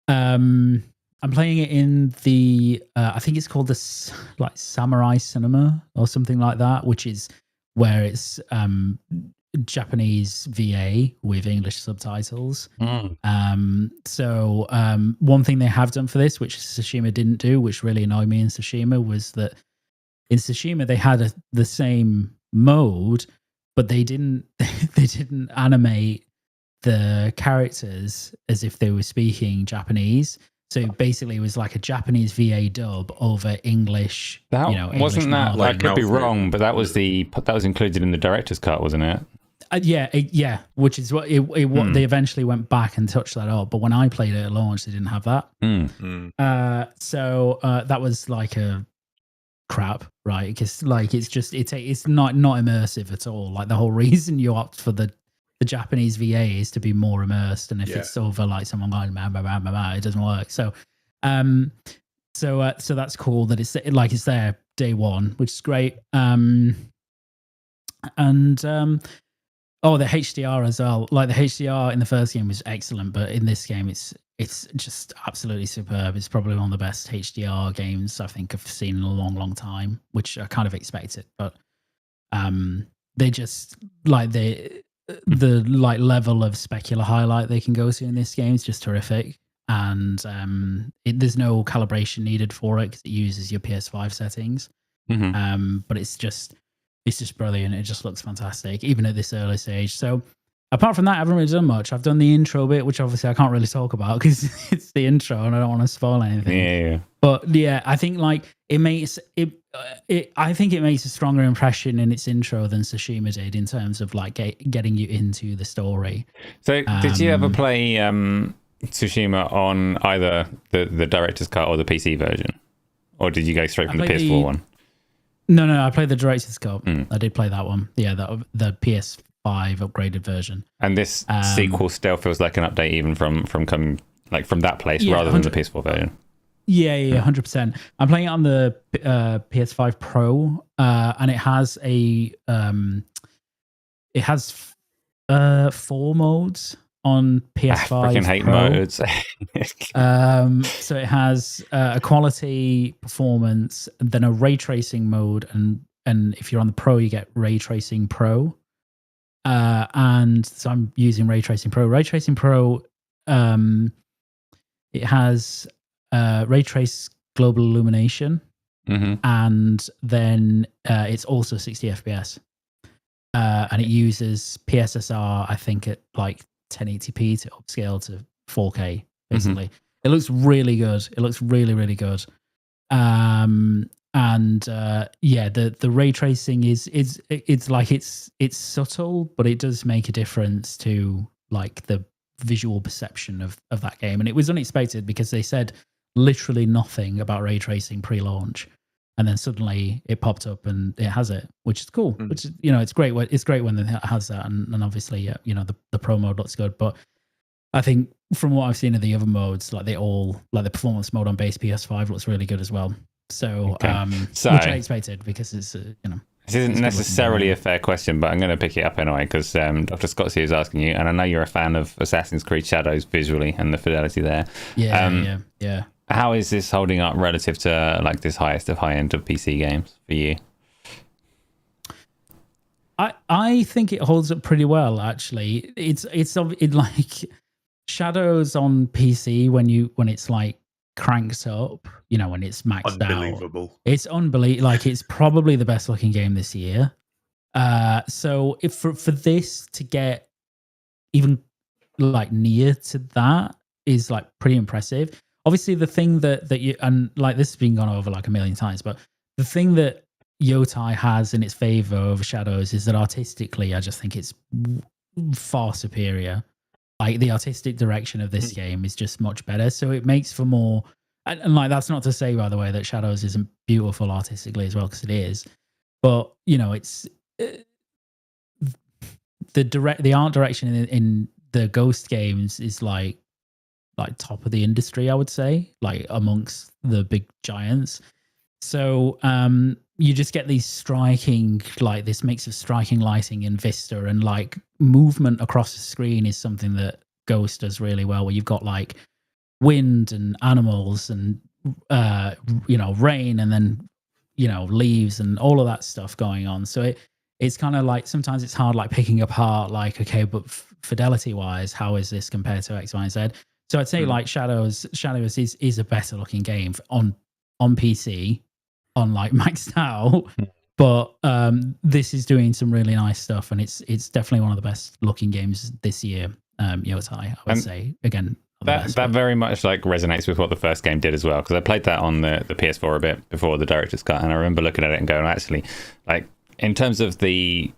I'm playing it in the, I think it's called the Samurai Cinema or something like that, which is where it's Japanese VA with English subtitles. So one thing they have done for this, which Tsushima didn't do, which really annoyed me in Tsushima, was that in Tsushima they had the same mode, but they didn't animate the characters as if they were speaking Japanese. So basically it was like a Japanese VA dub over English. That wasn't English that, I could be wrong, but that was included in the director's cut, wasn't it? Yeah, which is what they eventually went back and touched that up. But when I played it at launch, they didn't have that. So that was like a crap, right? Because like it's not immersive at all. Like the whole reason you opt for the Japanese VA is to be more immersed, and if it's over like someone going it doesn't work. So so that's cool that it's there day one, which is great. The HDR as well. Like the HDR in the first game was excellent, but in this game it's just absolutely superb. It's probably one of the best HDR games I think I've seen in a long, long time, which I kind of expected. But they just the level of specular highlight they can go to in this game is just terrific. And there's no calibration needed for it because it uses your PS5 settings. But it's just brilliant. It just looks fantastic, even at this early stage. So apart from that, I haven't really done much. I've done the intro bit, which obviously I can't really talk about because it's the intro and I don't want to spoil anything. Yeah. But yeah, I think it makes I think it makes a stronger impression in its intro than Tsushima did in terms of like getting you into the story. So did you ever play Tsushima on either the director's cut or the PC version? Or did you go straight from the PS4 one? No, I played the director's cut. I did play that one. Yeah, the PS5 upgraded version. And this sequel still feels like an update even from coming like from that place rather than the PS4 version. Yeah, 100%. I'm playing it on the PS5 Pro, and it has four modes on PS5. I freaking hate Pro. modes. So it has a quality, performance, then a ray tracing mode, and if you're on the Pro, you get ray tracing Pro. And so I'm using ray tracing Pro. Ray tracing Pro, it has ray trace global illumination, and then it's also 60 FPS, and it uses PSSR, I think, at like 1080p to upscale to 4K. Basically, it looks really good. It looks really, really good. The ray tracing it's subtle, but it does make a difference to like the visual perception of that game. And it was unexpected because they said literally nothing about ray tracing pre-launch. and then suddenly it popped up and it has it, which is cool. Mm. Which is, it's great. It's great when it has that, and obviously, the pro mode looks good. But I think from what I've seen of the other modes, like the performance mode on base PS5 looks really good as well. So, So which I expected because it's This isn't necessarily a fair question, but I'm going to pick it up anyway because Dr. Scotsy is asking you, and I know you're a fan of Assassin's Creed Shadows visually and the fidelity there. Yeah. How is this holding up relative to like this highest of high end of PC games for you? I think it holds up pretty well. Actually, it's like Shadows on PC when it's like cranked up, when it's maxed Unbelievable. out. It's unbelievable. Like it's probably the best looking game this year. So if for this to get even like near to that is like pretty impressive. Obviously, the thing that you, and like this has been gone over like a million times, but the thing that Yotei has in its favor over Shadows is that artistically, I just think it's far superior. Like the artistic direction of this game is just much better. So it makes for more, and like that's not to say, by the way, that Shadows isn't beautiful artistically as well, because it is. But it's the art direction in the Ghost games is like top of the industry, I would say, like amongst the big giants. So you just get these striking, like this mix of striking lighting and vista, and like movement across the screen is something that Ghost does really well, where you've got like wind and animals and rain and then leaves and all of that stuff going on. So it's kind of like sometimes it's hard like picking apart like, okay, but fidelity wise, how is this compared to X, Y, and Z? So I'd say like Shadows is a better looking game on PC, on like maxed out, but this is doing some really nice stuff, and it's definitely one of the best looking games this year. Yotei, I would say, again. That very much like resonates with what the first game did as well, because I played that on the PS4 a bit before the director's cut, and I remember looking at it and going, actually, like in terms of the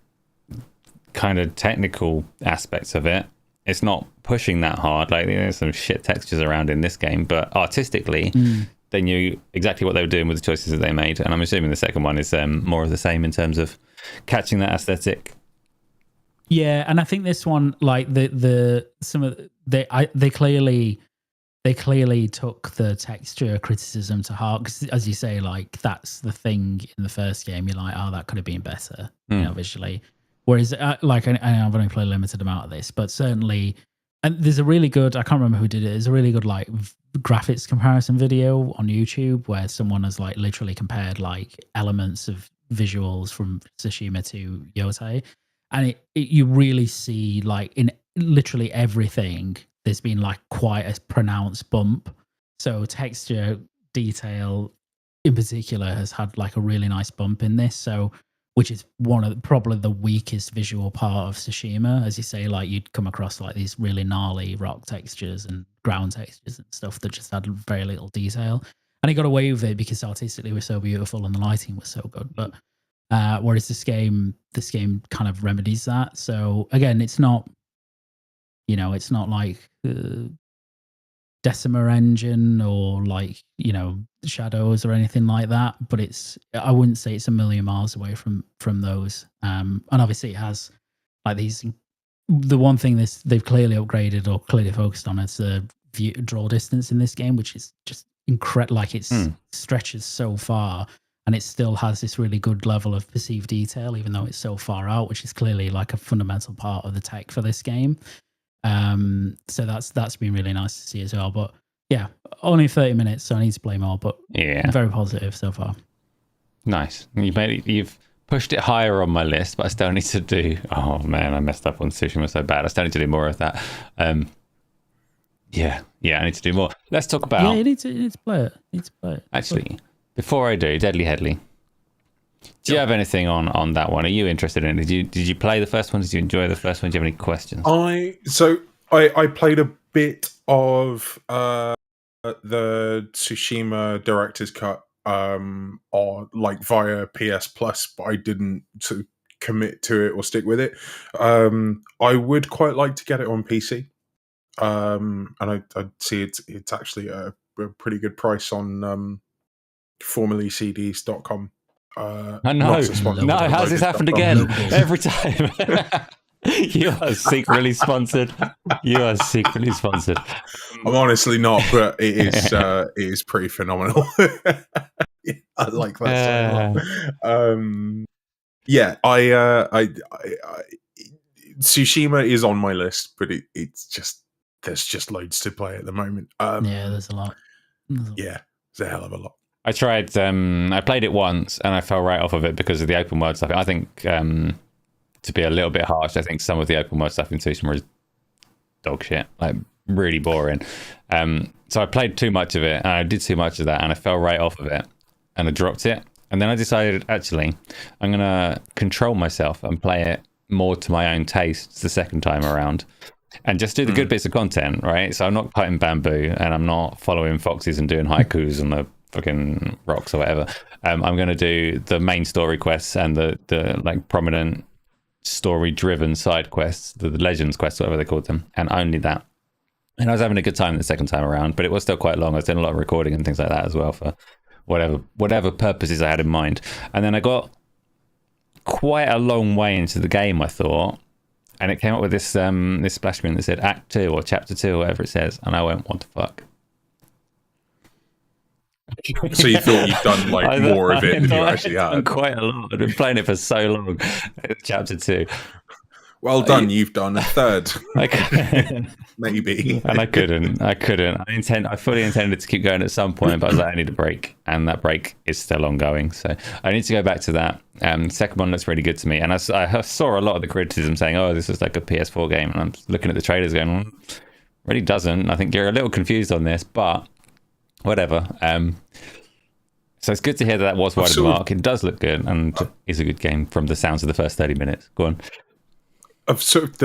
kind of technical aspects of it, it's not pushing that hard. Like there's some shit textures around in this game, but artistically, they knew exactly what they were doing with the choices that they made, and I'm assuming the second one is more of the same in terms of catching that aesthetic. Yeah, and I think this one, like they clearly took the texture criticism to heart, because as you say, like that's the thing in the first game. You're like, oh, that could have been better, visually. Whereas, like, I've only played a limited amount of this, but certainly, and there's a really good, I can't remember who did it. There's a really good like graphics comparison video on YouTube where someone has like literally compared like elements of visuals from Tsushima to Yotei, and you really see like in literally everything there's been like quite a pronounced bump. So texture detail in particular has had like a really nice bump in this. So which is one of probably the weakest visual part of Tsushima. As you say, like you'd come across like these really gnarly rock textures and ground textures and stuff that just had very little detail. And it got away with it because artistically it was so beautiful and the lighting was so good. But whereas this game kind of remedies that. So again, it's not, it's not like Decima Engine or like, Shadows or anything like that, but I wouldn't say it's a million miles away from those. And obviously it has like the one thing they've clearly upgraded or clearly focused on is the draw distance in this game, which is just incredible. Like it stretches so far, and it still has this really good level of perceived detail, even though it's so far out, which is clearly like a fundamental part of the tech for this game. So that's been really nice to see as well. But yeah, only 30 minutes, so I need to play more, but yeah, very positive so far. Nice. You've pushed it higher on my list, but I still need to do, oh man, I messed up on Tsushima so bad. I still need to do more of that. Yeah, I need to do more. Let's talk about... Yeah, you need to play it. Actually, before I do, Deadly Headley. Do you have anything on that one? Are you interested in it? Did you play the first one? Did you enjoy the first one? Do you have any questions? I played a bit of the Tsushima director's cut on like via PS Plus, but I didn't sort of commit to it or stick with it. I would quite like to get it on PC, and I see it's actually a pretty good price on formerly CDs.com. I know. No, how's this happened again? Every time. You are secretly sponsored. You are secretly sponsored. I'm honestly not, but it is pretty phenomenal. I like that site a lot. Yeah, I Tsushima is on my list, but it's just there's just loads to play at the moment. Yeah, there's a lot. Yeah, there's a hell of a lot. I tried. I played it once, and I fell right off of it because of the open world stuff. I think, to be a little bit harsh, I think some of the open world stuff in Tsushima is dog shit, like really boring. So I played too much of it, and I did too much of that, and I fell right off of it, and I dropped it. And then I decided, actually, I'm gonna control myself and play it more to my own tastes the second time around, and just do the good bits of content, right? So I'm not cutting bamboo, and I'm not following foxes and doing haikus on the fucking rocks or whatever. I'm going to do the main story quests and the like prominent story driven side quests, the legends quests, whatever they called them, and only that. And I was having a good time the second time around, but it was still quite long. I was doing a lot of recording and things like that as well for whatever purposes I had in mind. And then I got quite a long way into the game, I thought, and it came up with this splash screen that said Act 2 or Chapter 2 or whatever it says, and I went, what the fuck? So you thought you'd done like more of it than you actually had? Quite a lot. I've been playing it for so long. Chapter 2. Well done. You've done a third. Maybe. And I couldn't. I fully intended to keep going at some point, but I was like, I need a break, and that break is still ongoing. So I need to go back to that. Second one looks really good to me, and I saw a lot of the criticism saying, "Oh, this is like a PS4 game," and I'm looking at the trailers going, well, "Really doesn't." I think you're a little confused on this, but whatever. So it's good to hear that was wide of the mark. It does look good, and is a good game from the sounds of the first 30 minutes. Go on. I've sort of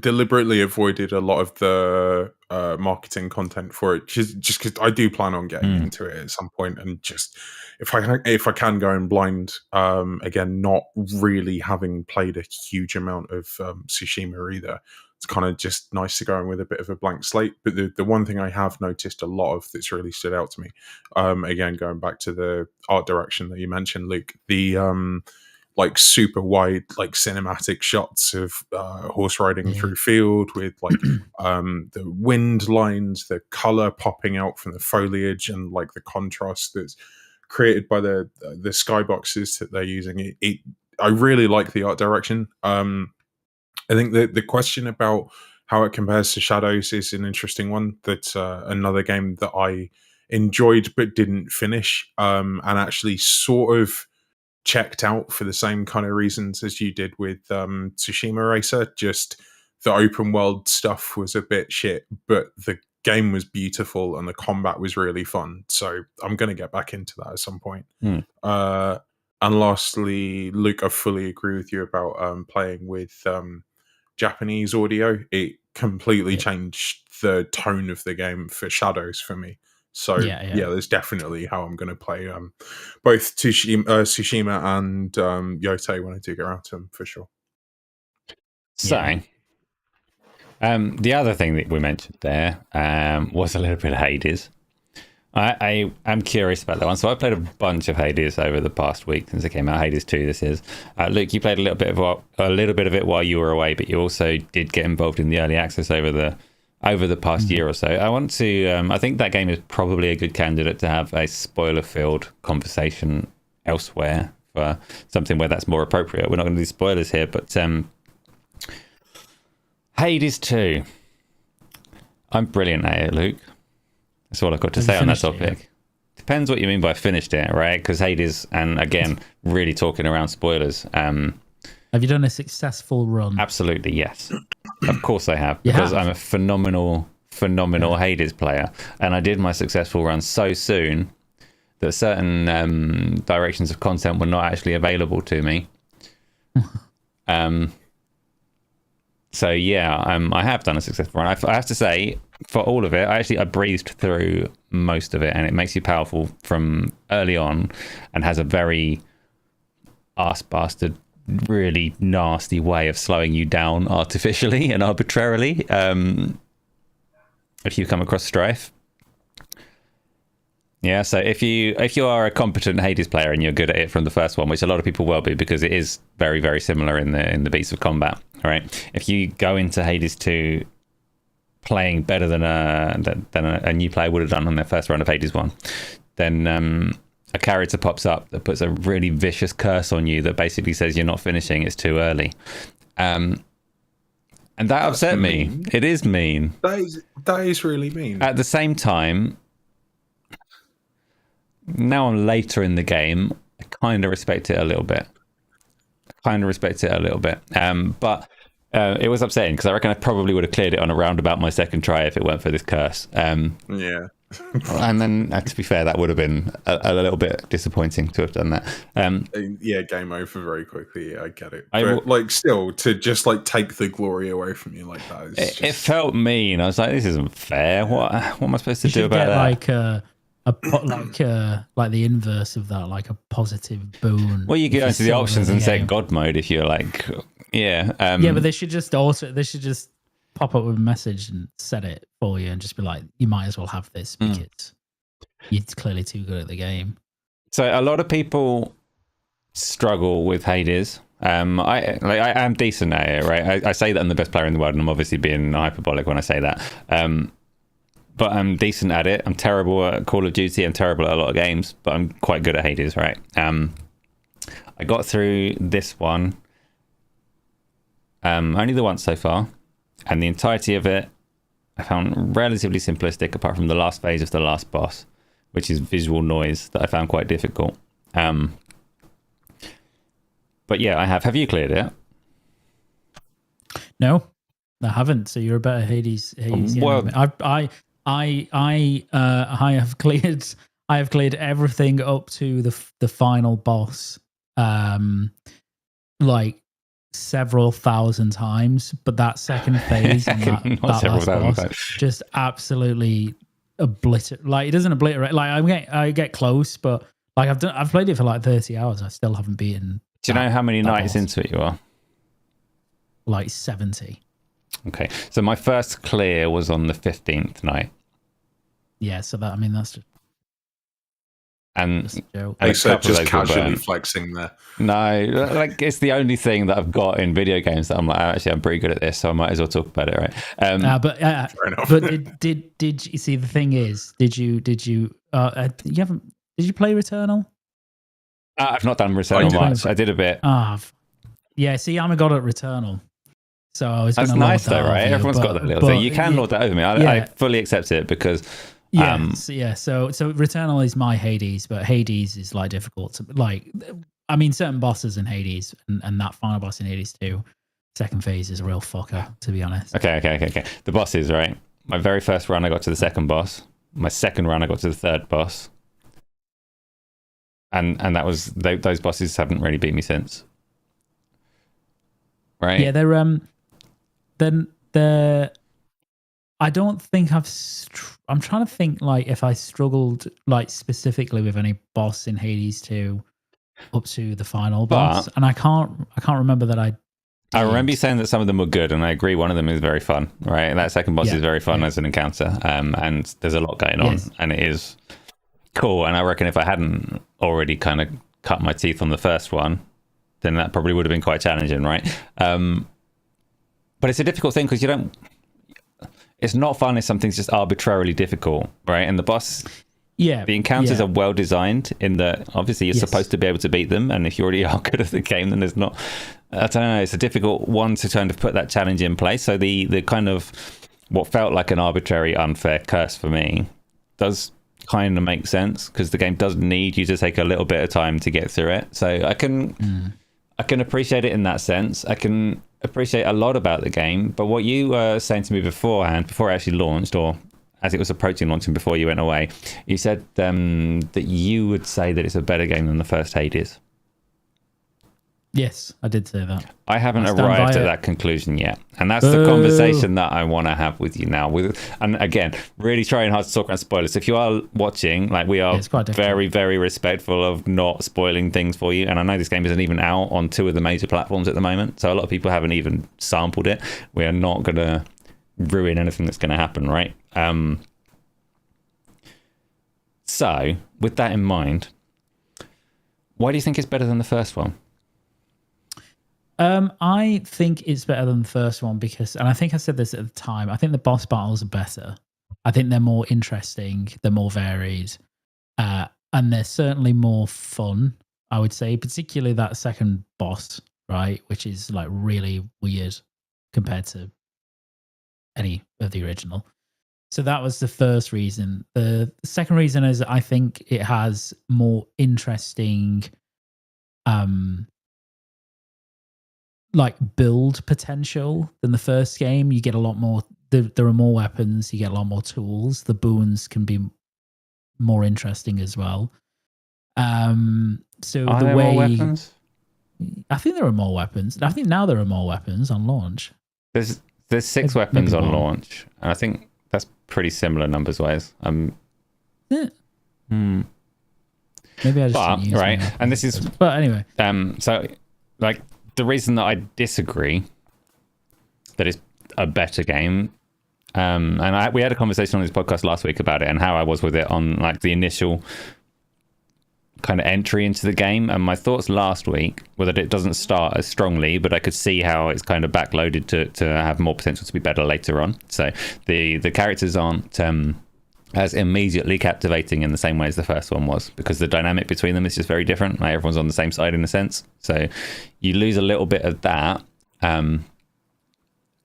deliberately avoided a lot of the marketing content for it, just because I do plan on getting into it at some point, and just if I can go in blind, again, not really having played a huge amount of Tsushima either. It's kind of just nice to go in with a bit of a blank slate. But the one thing I have noticed a lot of that's really stood out to me, again, going back to the art direction that you mentioned, Luke, the like super wide, like cinematic shots of horse riding through field with like the wind lines, the color popping out from the foliage, and like the contrast that's created by the skyboxes that they're using. I really like the art direction. I think the question about how it compares to Shadows is an interesting one. That's another game that I enjoyed but didn't finish, and actually sort of checked out for the same kind of reasons as you did with Tsushima Racer. Just the open world stuff was a bit shit, but the game was beautiful and the combat was really fun. So I'm going to get back into that at some point. And lastly, Luke, I fully agree with you about playing with Japanese audio. It completely changed the tone of the game for Shadows for me. So yeah, there's definitely how I'm going to play both Tsushima and Yotei when I do get around to them, for sure. So the other thing that we mentioned there was a little bit of Hades. I am curious about that one. So I played a bunch of Hades over the past week since it came out. Hades 2, this is. Luke, you played a little bit of it while you were away, but you also did get involved in the early access over the past year or so. I want to. I think that game is probably a good candidate to have a spoiler-filled conversation elsewhere for something where that's more appropriate. We're not going to do spoilers here, but Hades 2. I'm brilliant at it, Luke. That's all I've got to say on that topic. Depends what you mean by finished it, right? Because Hades, and again, really talking around spoilers. Have you done a successful run? Absolutely, yes. Of course I have, because I'm a phenomenal Hades player, and I did my successful run so soon that certain directions of content were not actually available to me. So yeah, I have done a successful run. I have to say, for all of it, I breezed through most of it, and it makes you powerful from early on, and has a very arse bastard, really nasty way of slowing you down artificially and arbitrarily. If you come across Strife, Yeah, so if you are a competent Hades player and you're good at it from the first one, which a lot of people will be because it is very, very similar in the beats of combat, all right? If you go into Hades 2 playing better than a new player would have done on their first run of Hades 1, then a character pops up that puts a really vicious curse on you that basically says you're not finishing, it's too early. And that upset me. It is mean. That is really mean. At the same time, now I'm later in the game, I kind of respect it a little bit. But it was upsetting because I reckon I probably would have cleared it on around about my second try if it weren't for this curse. Yeah. And then, to be fair, that would have been a little bit disappointing to have done that. Yeah, game over very quickly. Yeah, I get it. But still, to just like take the glory away from you like that, it felt mean. I was like, this isn't fair. What am I supposed to do about that? Like the inverse of that, like a positive boon. Well, you go into the options and set God mode if you're like, yeah. But they should just pop up with a message and set it for you and just be like, you might as well have this because you're clearly too good at the game. So a lot of people struggle with Hades. I am decent at it, right? I say that I'm the best player in the world, and I'm obviously being hyperbolic when I say that. But I'm decent at it. I'm terrible at Call of Duty. I'm terrible at a lot of games, but I'm quite good at Hades, right? I got through this one only the once so far, and the entirety of it I found relatively simplistic, apart from the last phase of the last boss, which is visual noise that I found quite difficult. But yeah, I have. Have you cleared it? No, I haven't. So you're a better Hades. Well, I have cleared everything up to the final boss, like several thousand times. But that second phase and that last boss just absolutely obliterate. Like it doesn't obliterate. Like I get close, but like I've played it for like 30 hours. I still haven't beaten. Do you know how many nights into it you are? Like 70. Okay, so my first clear was on the 15th night. Yeah, so that's just. And so just casually flexing there. No, like it's the only thing that I've got in video games that I'm like, actually, I'm pretty good at this, so I might as well talk about it, right? But did you see? The thing is, did you play Returnal? I've not done Returnal much. I did a bit. Yeah. See, I'm a god at Returnal, so I was. That's nice though, right? Everyone's got that little thing. You can lord that over me. I fully accept it because. So Returnal is my Hades, but Hades is like difficult to like. I mean, certain bosses in Hades and that final boss in Hades 2, second phase is a real fucker, to be honest. Okay. The bosses, right? My very first run, I got to the second boss. My second run, I got to the third boss. And that was those bosses haven't really beat me since. Right? Yeah, they're. I don't think I'm trying to think like if I struggled like specifically with any boss in Hades 2 up to the final boss, and I can't remember that I did. I remember you saying that some of them were good, and I agree. One of them is very fun, right? That second boss is very fun as an encounter, and there's a lot going on, and it is cool. And I reckon if I hadn't already kind of cut my teeth on the first one, then that probably would have been quite challenging, right? But it's a difficult thing because it's not fun if something's just arbitrarily difficult, right? And the boss, the encounters are well designed in that obviously you're supposed to be able to beat them, and if you already are good at the game, then there's not. I don't know. It's a difficult one to kind of put that challenge in place. So the kind of what felt like an arbitrary, unfair curse for me does kind of make sense because the game does need you to take a little bit of time to get through it. So I can appreciate it in that sense. I can appreciate a lot about the game, but what you were saying to me beforehand, before it actually launched, or as it was approaching launching before you went away, you said that you would say that it's a better game than the first Hades. Yes, I did say that. I haven't arrived at that conclusion yet, and that's the conversation that I want to have with you now. And again, really trying hard to talk around spoilers. If you are watching, like we are, very, very respectful of not spoiling things for you. And I know this game isn't even out on 2 of the major platforms at the moment, so a lot of people haven't even sampled it. We are not going to ruin anything that's going to happen, right? So, with that in mind, why do you think it's better than the first one? I think it's better than the first one because, and I think I said this at the time, I think the boss battles are better. I think they're more interesting, they're more varied, and they're certainly more fun, I would say, particularly that second boss, right? Which is like really weird compared to any of the original. So that was the first reason. The second reason is I think it has more interesting like build potential than the first game. You get a lot more, there are more weapons, you get a lot more tools. The boons can be more interesting as well. So Are the there way more weapons? I think there are more weapons. I think now there are more weapons on launch. There's 6 Maybe weapons on more. launch, and I think that's pretty similar numbers wise. Yeah. Maybe I just didn't use right, my and this is but anyway. So like the reason that I disagree that it's a better game, and we had a conversation on this podcast last week about it and how I was with it on like the initial kind of entry into the game, and my thoughts last week were that it doesn't start as strongly, but I could see how it's kind of backloaded to have more potential to be better later on. So the characters aren't as immediately captivating in the same way as the first one was, because the dynamic between them is just very different. Like everyone's on the same side in a sense, so you lose a little bit of that. And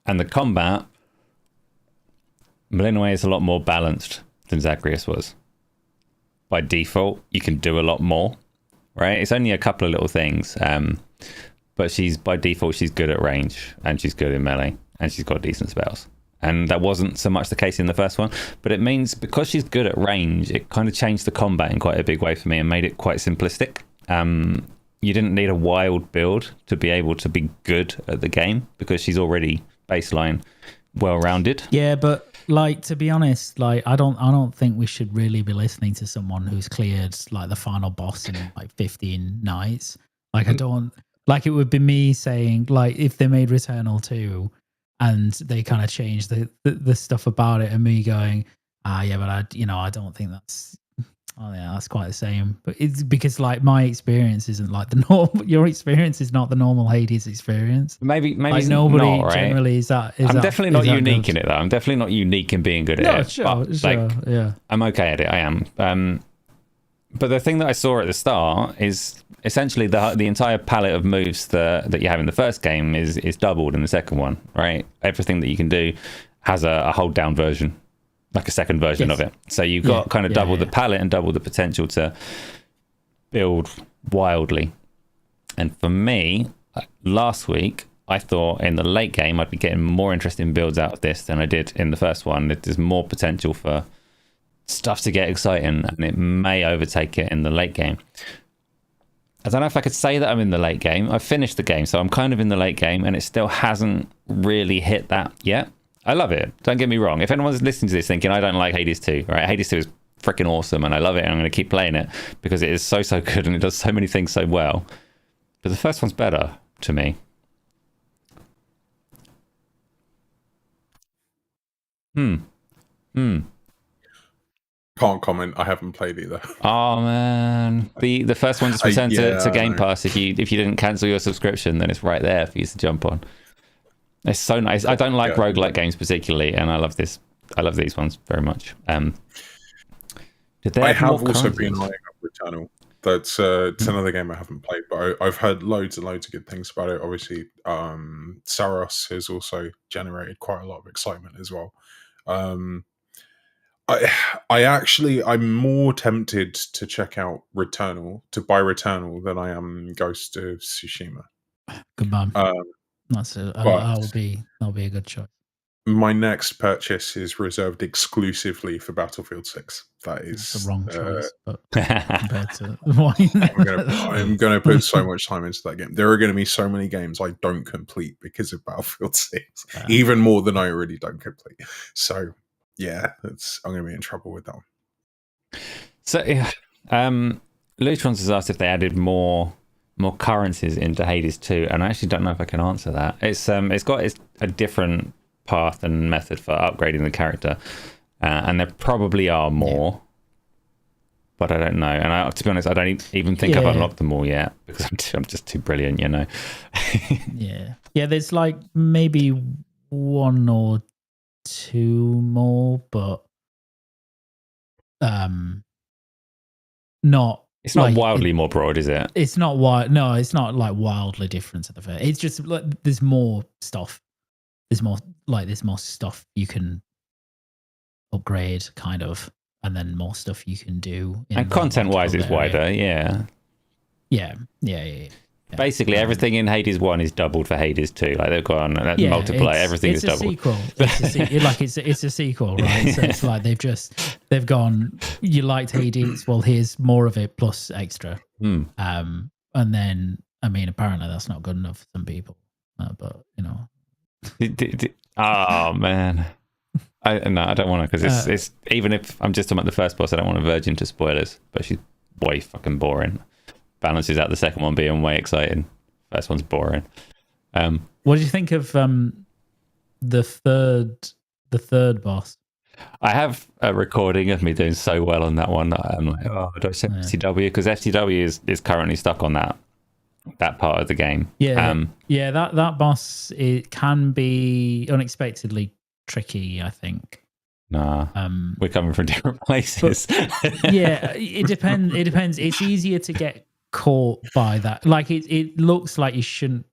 the combat, Malinoway is a lot more balanced than Zagreus was. By default, you can do a lot more, right? It's only a couple of little things, but by default she's good at range and she's good in melee and she's got decent spells. And that wasn't so much the case in the first one, but it means because she's good at range, it kind of changed the combat in quite a big way for me and made it quite simplistic. You didn't need a wild build to be able to be good at the game because she's already baseline well-rounded. Yeah, but like, to be honest, like I don't think we should really be listening to someone who's cleared like the final boss in like 15 nights. Like I don't like, it would be me saying like if they made Returnal 2 and they kind of changed the stuff about it, and me going, yeah, but I don't think that's, oh yeah, that's quite the same. But it's because like my experience isn't like the normal. Your experience is not the normal Hades experience. Maybe like nobody not, right? generally is that. I'm definitely not unique in it though. I'm definitely not unique in being good at it. Sure, yeah. I'm okay at it. I am. But the thing that I saw at the start is essentially the entire palette of moves that you have in the first game is doubled in the second one, right? Everything that you can do has a hold down version, like a second version of it. So you've got kind of double the palette and double the potential to build wildly. And for me, last week, I thought in the late game I'd be getting more interesting builds out of this than I did in the first one. There's more potential for stuff to get exciting, and it may overtake it in the late game. I don't know if I could say that I'm in the late game. I've finished the game, so I'm kind of in the late game, and it still hasn't really hit that yet. I love it. Don't get me wrong. If anyone's listening to this thinking I don't like Hades 2, right? Hades 2 is freaking awesome, and I love it, and I'm going to keep playing it because it is so good, and it does so many things so well. But the first one's better to me. Can't comment. I haven't played either. Oh man, the first one just returned to Game Pass. If you didn't cancel your subscription, then it's right there for you to jump on. It's so nice. I don't like roguelike games particularly, and I love this. I love these ones very much. I have also been eyeing up Returnal. That's it's another game I haven't played, but I've heard loads and loads of good things about it. Obviously, Saros has also generated quite a lot of excitement as well. I'm more tempted to check out Returnal than I am Ghost of Tsushima. Good man. That'll be a good choice. My next purchase is reserved exclusively for Battlefield 6. That is the wrong choice, but compared to I'm going to put so much time into that game. There are going to be so many games I don't complete because of Battlefield 6, even more than I already don't complete. So yeah, I'm going to be in trouble with that one. So Lutrons has asked if they added more currencies into Hades 2, and I actually don't know if I can answer that. It's got a different path and method for upgrading the character, and there probably are more. but I don't know. And to be honest, I don't even think I've unlocked them all yet because I'm just too brilliant, you know. Yeah. There's like maybe 1 or 2 more, but not. It's not like, wildly more broad, is it? It's not wild. No, it's not like wildly different to the first. It's just like there's more stuff. There's more stuff you can upgrade, kind of, and then more stuff you can do. And content-wise, it's wider. Yeah. Basically, everything in Hades 1 is doubled for Hades 2. Like they've gone multiply. Everything is doubled. It's a sequel, right? So it's like they've gone. You liked Hades, well, here's more of it plus extra. And then, I mean, apparently that's not good enough for some people, but you know. Oh man, I don't want to because it's even if I'm just talking about the first boss, I don't want to verge into spoilers. But she's way fucking boring. Balances out the second one being way exciting. First one's boring. What do you think of the third boss? I have a recording of me doing so well on that one that I'm like, oh, don't say FTW, because FTW is currently stuck on that part of the game. That boss, it can be unexpectedly tricky, I think. Nah, we're coming from different places. It depends. It's easier to get caught by that. Like it looks like you shouldn't.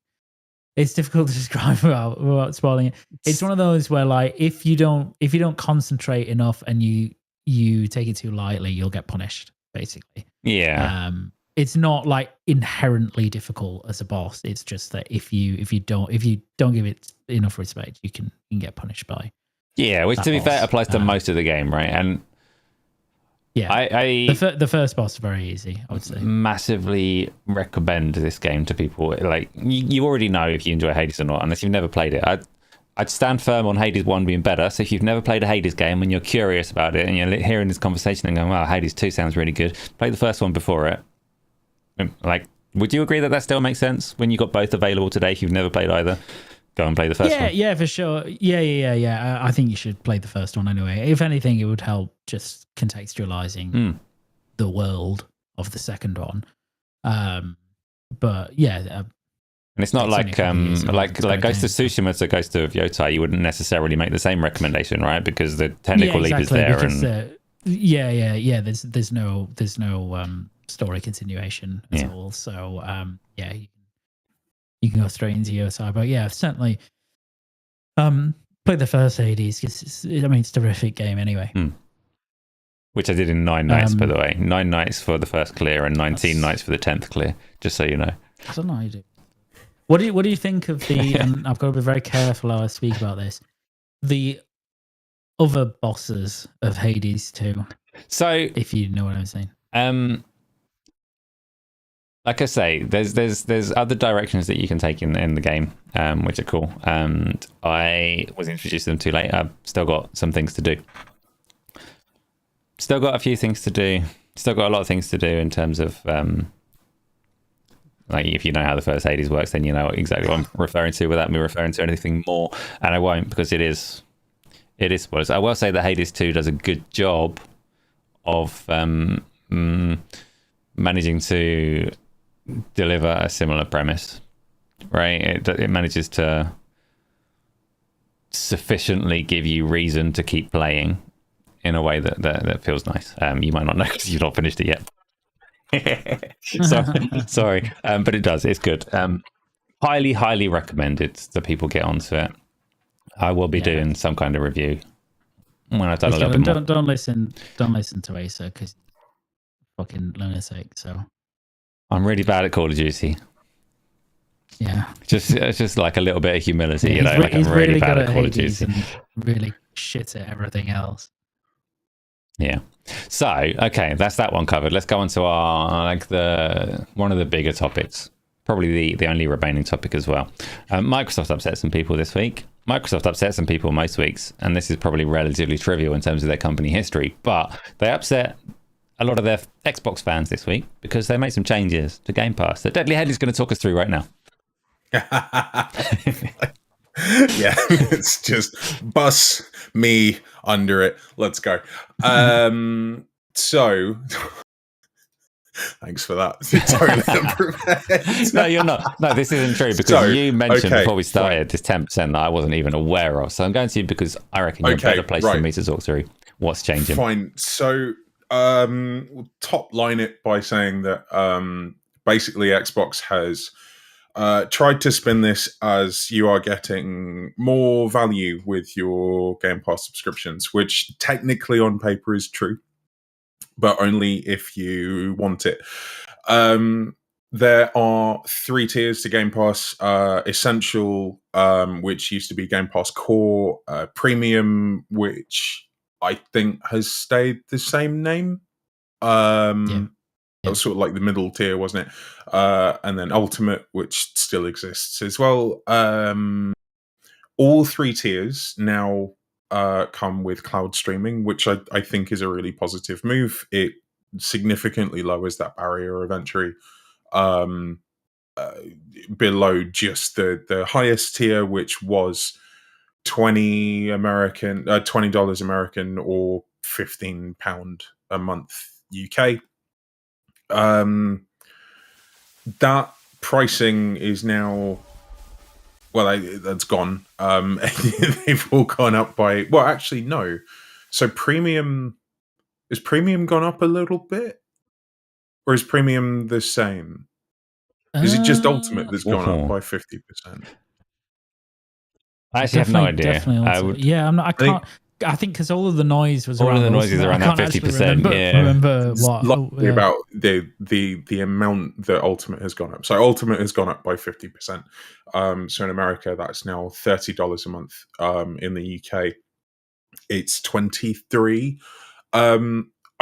It's difficult to describe without spoiling it. It's one of those where, like, if you don't concentrate enough and you take it too lightly, you'll get punished, basically. Yeah. It's not like inherently difficult as a boss. It's just that if you don't give it enough respect, you can get punished by. Yeah, which to be fair applies to most of the game, right? And the first boss is very easy, I would say. Massively recommend this game to people. Like you already know if you enjoy Hades or not, unless you've never played it. I'd stand firm on Hades 1 being better. So if you've never played a Hades game and you're curious about it and you're hearing this conversation and going, wow, Hades 2 sounds really good, play the first one before it. Like, would you agree that still makes sense when you got both available today? If you've never played either, go and play the first one. Yeah, for sure. Yeah. I think you should play the first one anyway. If anything, it would help just contextualizing the world of the second one. But yeah. And it's not like Ghost of Tsushima to Ghost of Yotei. You wouldn't necessarily make the same recommendation, right? Because the technical leap is there. Because, There's no story continuation at all. So you can go straight into Yotei. But yeah, certainly play the first Hades because it's a terrific game anyway. Which I did in 9 nights, by the way. 9 nights for the first clear and 19 nights for the 10th clear. Just so you know. I don't know how you do. What do you think of the? And I've got to be very careful how I speak about this. The other bosses of Hades 2. So, if you know what I'm saying. Like I say, there's other directions that you can take in the game, which are cool. And I was introduced to them too late. I've still got some things to do. Still got a few things to do. Still got a lot of things to do in terms of, like, if you know how the first Hades works, then you know exactly what I'm referring to without me referring to anything more. And I won't, because it is spoilers. I will say that Hades 2 does a good job of managing to deliver a similar premise, right? It manages to sufficiently give you reason to keep playing in a way that feels nice. You might not know because you've not finished it yet. Sorry, but it does. It's good. Highly recommended that people get onto it. I will be doing some kind of review when I've done a little bit more. Don't listen to Asa because fucking lunatic. So I'm really bad at Call of Duty. Yeah, just like a little bit of humility, you know. Like I'm really bad at Call of Duty and really shit at everything else. Yeah. So, okay, that's that one covered. Let's go on to our one of the bigger topics, probably the only remaining topic as well. Microsoft upset some people this week. Microsoft upset some people most weeks, and this is probably relatively trivial in terms of their company history, but they upset a lot of their Xbox fans this week because they made some changes to Game Pass that Deadly Headley's going to talk us through right now. Yeah, it's just bus me under it. Let's go. So Thanks for that. Totally unprepared. No, you're not. No, this isn't true because you mentioned before we started this 10% that I wasn't even aware of. So I'm going to you because I reckon you're a better place than me to talk through what's changing. Fine. So we'll top line it by saying that basically Xbox has tried to spin this as you are getting more value with your Game Pass subscriptions, which technically on paper is true, but only if you want it. There are 3 tiers to Game Pass: Essential, which used to be Game Pass Core; Premium, which I think has stayed the same name. That was sort of like the middle tier, wasn't it? And then Ultimate, which still exists as well. All 3 tiers now come with cloud streaming, which I think is a really positive move. It significantly lowers that barrier of entry below just the highest tier, which was $20 American or £15 a month UK. That pricing is now, well, that's gone. They've all gone up by, well, actually, no. So has premium gone up a little bit? Or is premium the same? Is it just Ultimate that's gone up by 50%? I actually have no idea. Definitely I'm not. I can't. I think because all of the noise was all around of the noise is around that 50%. Remember what? About the amount that Ultimate has gone up. So Ultimate has gone up by 50%. So in America, that's now $30 a month. In the UK, it's $23.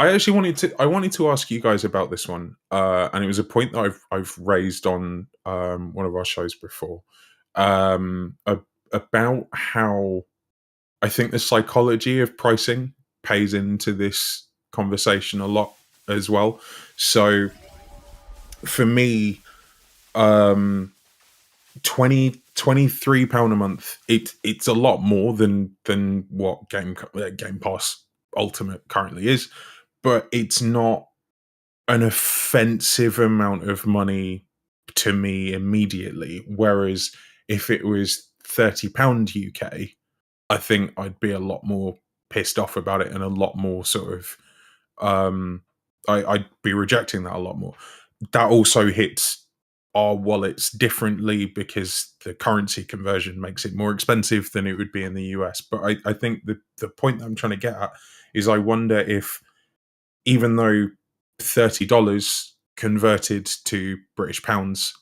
I actually wanted to ask you guys about this one, and it was a point that I've raised on one of our shows before, about how I think the psychology of pricing pays into this conversation a lot as well. So for me, £23 a month, it's a lot more than what Game Pass Ultimate currently is, but it's not an offensive amount of money to me immediately. Whereas if it was £30 UK, I think I'd be a lot more pissed off about it and a lot more sort of I'd be rejecting that a lot more. That also hits our wallets differently because the currency conversion makes it more expensive than it would be in the US. But I think the point that I'm trying to get at is I wonder if, even though $30 converted to British pounds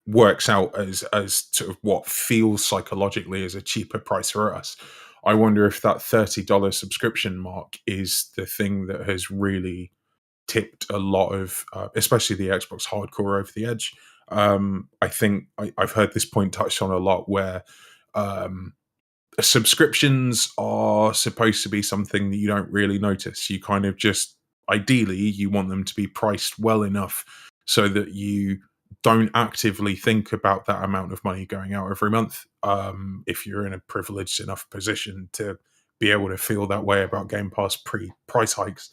works out as sort of what feels psychologically as a cheaper price for us, I wonder if that $30 subscription mark is the thing that has really tipped a lot of, especially the Xbox hardcore, over the edge. I think I've heard this point touched on a lot, where subscriptions are supposed to be something that you don't really notice. You kind of just, ideally, you want them to be priced well enough so that you don't actively think about that amount of money going out every month. If you're in a privileged enough position to be able to feel that way about Game Pass pre-price hikes.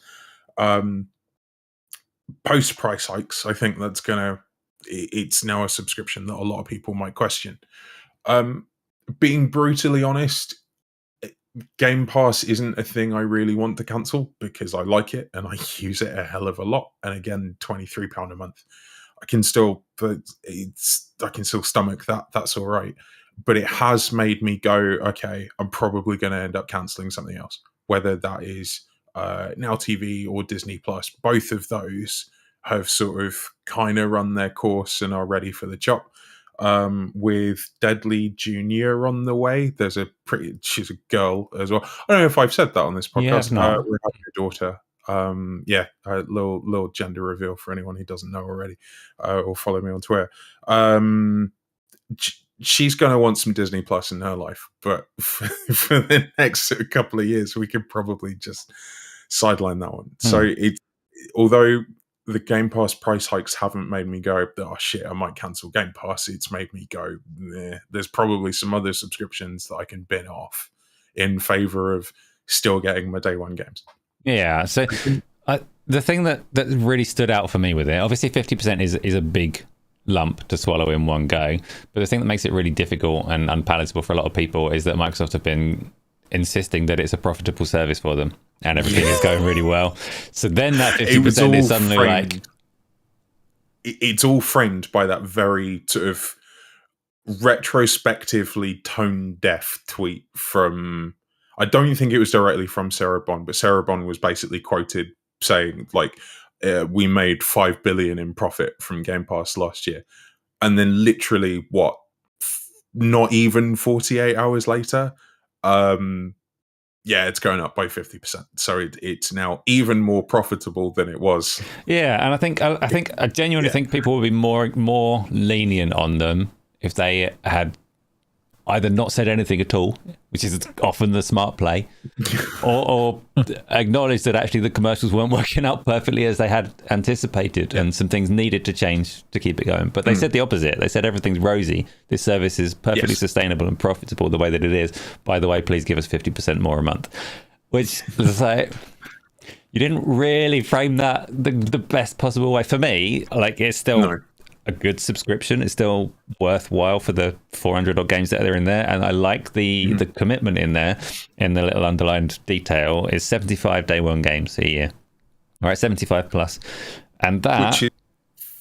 Post-price hikes, I think it's now a subscription that a lot of people might question. Being brutally honest, Game Pass isn't a thing I really want to cancel because I like it and I use it a hell of a lot. And again, £23 a month, I can still stomach that. That's all right. But it has made me go, okay, I'm probably going to end up canceling something else, whether that is Now TV or Disney Plus. Both of those have sort of kind of run their course and are ready for the chop. With Deadly Junior on the way, she's a girl as well. I don't know if I've said that on this podcast. Yeah, we have a daughter. A little gender reveal for anyone who doesn't know already, or follow me on Twitter. She's going to want some Disney Plus in her life, but for the next couple of years, we could probably just sideline that one. So although the Game Pass price hikes haven't made me go, oh shit, I might cancel Game Pass, it's made me go, there's probably some other subscriptions that I can bin off in favor of still getting my day one games. Yeah, so the thing that really stood out for me with it, obviously 50% is a big lump to swallow in one go, but the thing that makes it really difficult and unpalatable for a lot of people is that Microsoft have been insisting that it's a profitable service for them and everything is going really well. So then that 50% is suddenly like... It's all framed by that very sort of retrospectively tone-deaf tweet from... I don't think it was directly from Sarah Bond, but Sarah Bond was basically quoted saying, like, we made $5 billion in profit from Game Pass last year. And then literally, not even 48 hours later, it's going up by 50%. So it's now even more profitable than it was. Yeah, and I genuinely think people would be more lenient on them if they had either not said anything at all, which is often the smart play, or acknowledged that actually the commercials weren't working out perfectly as they had anticipated, and some things needed to change to keep it going. But they said the opposite. They said everything's rosy. This service is perfectly sustainable and profitable the way that it is. By the way, please give us 50% more a month. Which is like, you didn't really frame that the best possible way. For me, like, it's still a good subscription. It's still worthwhile for the 400 odd games that are in there, and I like the commitment in there. In the little underlined detail is 75 day one games a year. All right, 75 plus, and that, which is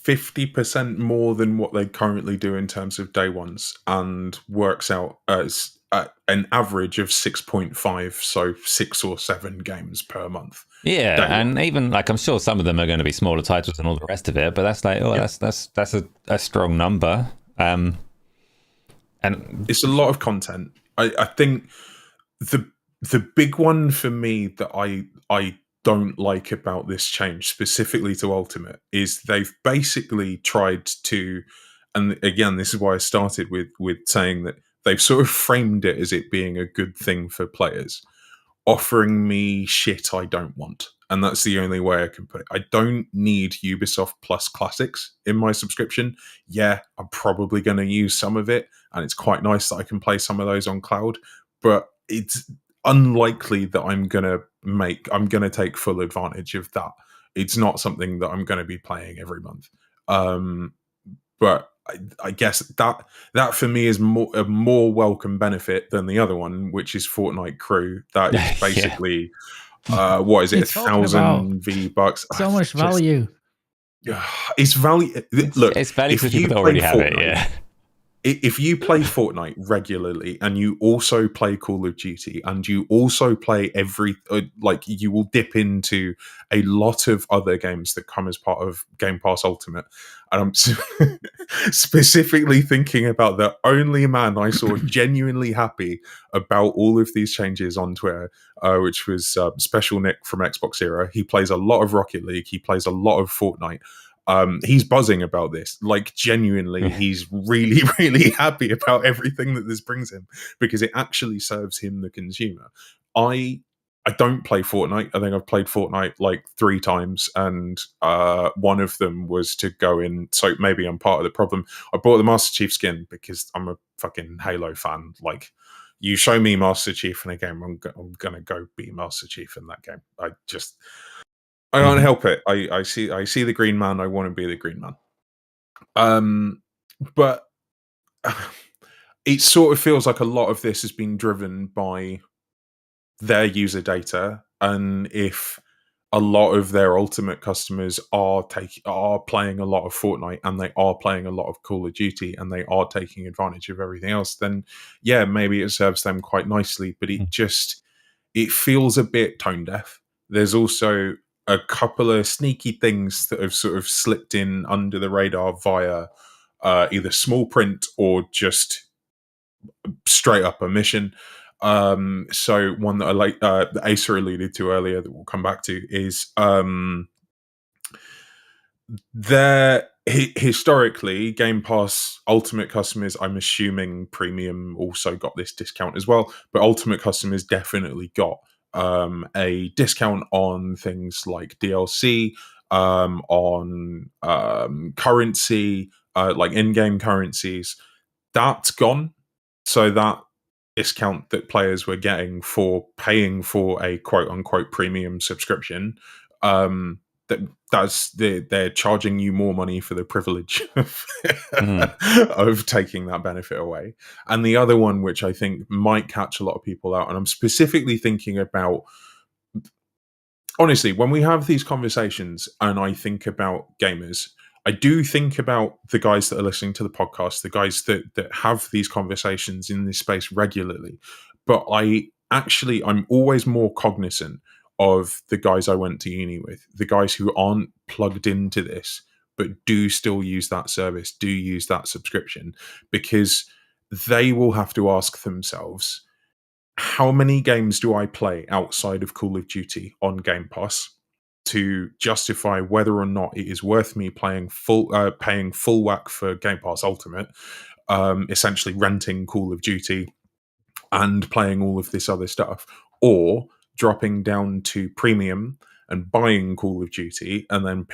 50% more than what they currently do in terms of day ones, and works out as an average of 6.5, so 6 or 7 games per month. Yeah, and even like, I'm sure some of them are going to be smaller titles and all the rest of it, but that's like, that's a strong number. And it's a lot of content. I think the big one for me that I don't like about this change, specifically to Ultimate, is they've basically tried to, and again, this is why I started with saying that they've sort of framed it as it being a good thing for players, offering me shit I don't want. And that's the only way I can put it. I don't need Ubisoft Plus Classics in my subscription. Yeah, I'm probably going to use some of it, and it's quite nice that I can play some of those on cloud, but it's unlikely that I'm going to take full advantage of that. It's not something that I'm going to be playing every month. But I guess that for me is a more welcome benefit than the other one, which is Fortnite Crew. That is basically what is it, 1,000 V-Bucks? So much value. It's value. Look, it's value for people that already have it. Yeah. If you play Fortnite regularly and you also play Call of Duty and you also play you will dip into a lot of other games that come as part of Game Pass Ultimate. And I'm specifically thinking about the only man I saw genuinely happy about all of these changes on Twitter, which was Special Nick from Xbox Era. He plays a lot of Rocket League. He plays a lot of Fortnite. He's buzzing about this. Like, genuinely, he's really, really happy about everything that this brings him, because it actually serves him, the consumer. I don't play Fortnite. I think I've played Fortnite like 3 times, and one of them was to go in. So maybe I'm part of the problem. I bought the Master Chief skin because I'm a fucking Halo fan. Like, you show me Master Chief in a game, I'm gonna go be Master Chief in that game. I can't help it. I see the Green Man. I want to be the Green Man. But it sort of feels like a lot of this has been driven by their user data, and if a lot of their Ultimate customers are playing a lot of Fortnite, and they are playing a lot of Call of Duty, and they are taking advantage of everything else, then yeah, maybe it serves them quite nicely. But it feels a bit tone deaf. There's also a couple of sneaky things that have sort of slipped in under the radar via either small print or just straight up omission. So one that I like, that Asa alluded to earlier, that we'll come back to, is historically, Game Pass Ultimate customers, I'm assuming Premium also got this discount as well, but Ultimate customers definitely got a discount on things like DLC, on currency, like in-game currencies. That's gone. So that discount that players were getting for paying for a quote-unquote premium subscription they're charging you more money for the privilege of, of taking that benefit away. And the other one, which I think might catch a lot of people out, and I'm specifically thinking about, honestly, when we have these conversations and I think about gamers, I do think about the guys that are listening to the podcast, the guys that have these conversations in this space regularly. But I'm always more cognizant of the guys I went to uni with, the guys who aren't plugged into this, but do still use that service, do use that subscription, because they will have to ask themselves, how many games do I play outside of Call of Duty on Game Pass to justify whether or not it is worth me paying full whack for Game Pass Ultimate, essentially renting Call of Duty and playing all of this other stuff, or dropping down to premium and buying Call of Duty and then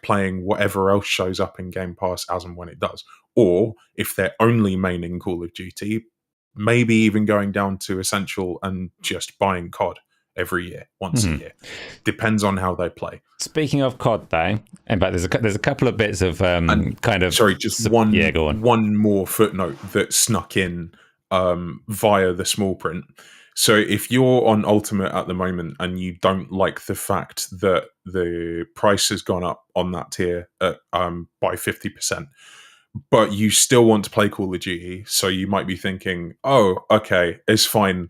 playing whatever else shows up in Game Pass as and when it does. Or if they're only maining Call of Duty, maybe even going down to Essential and just buying COD every year, once a year. Depends on how they play. Speaking of COD, though, in fact, there's a couple of bits of one more footnote that snuck in via the small print. So if you're on Ultimate at the moment and you don't like the fact that the price has gone up on that tier by 50%, but you still want to play Call of Duty, so you might be thinking, oh, okay, it's fine.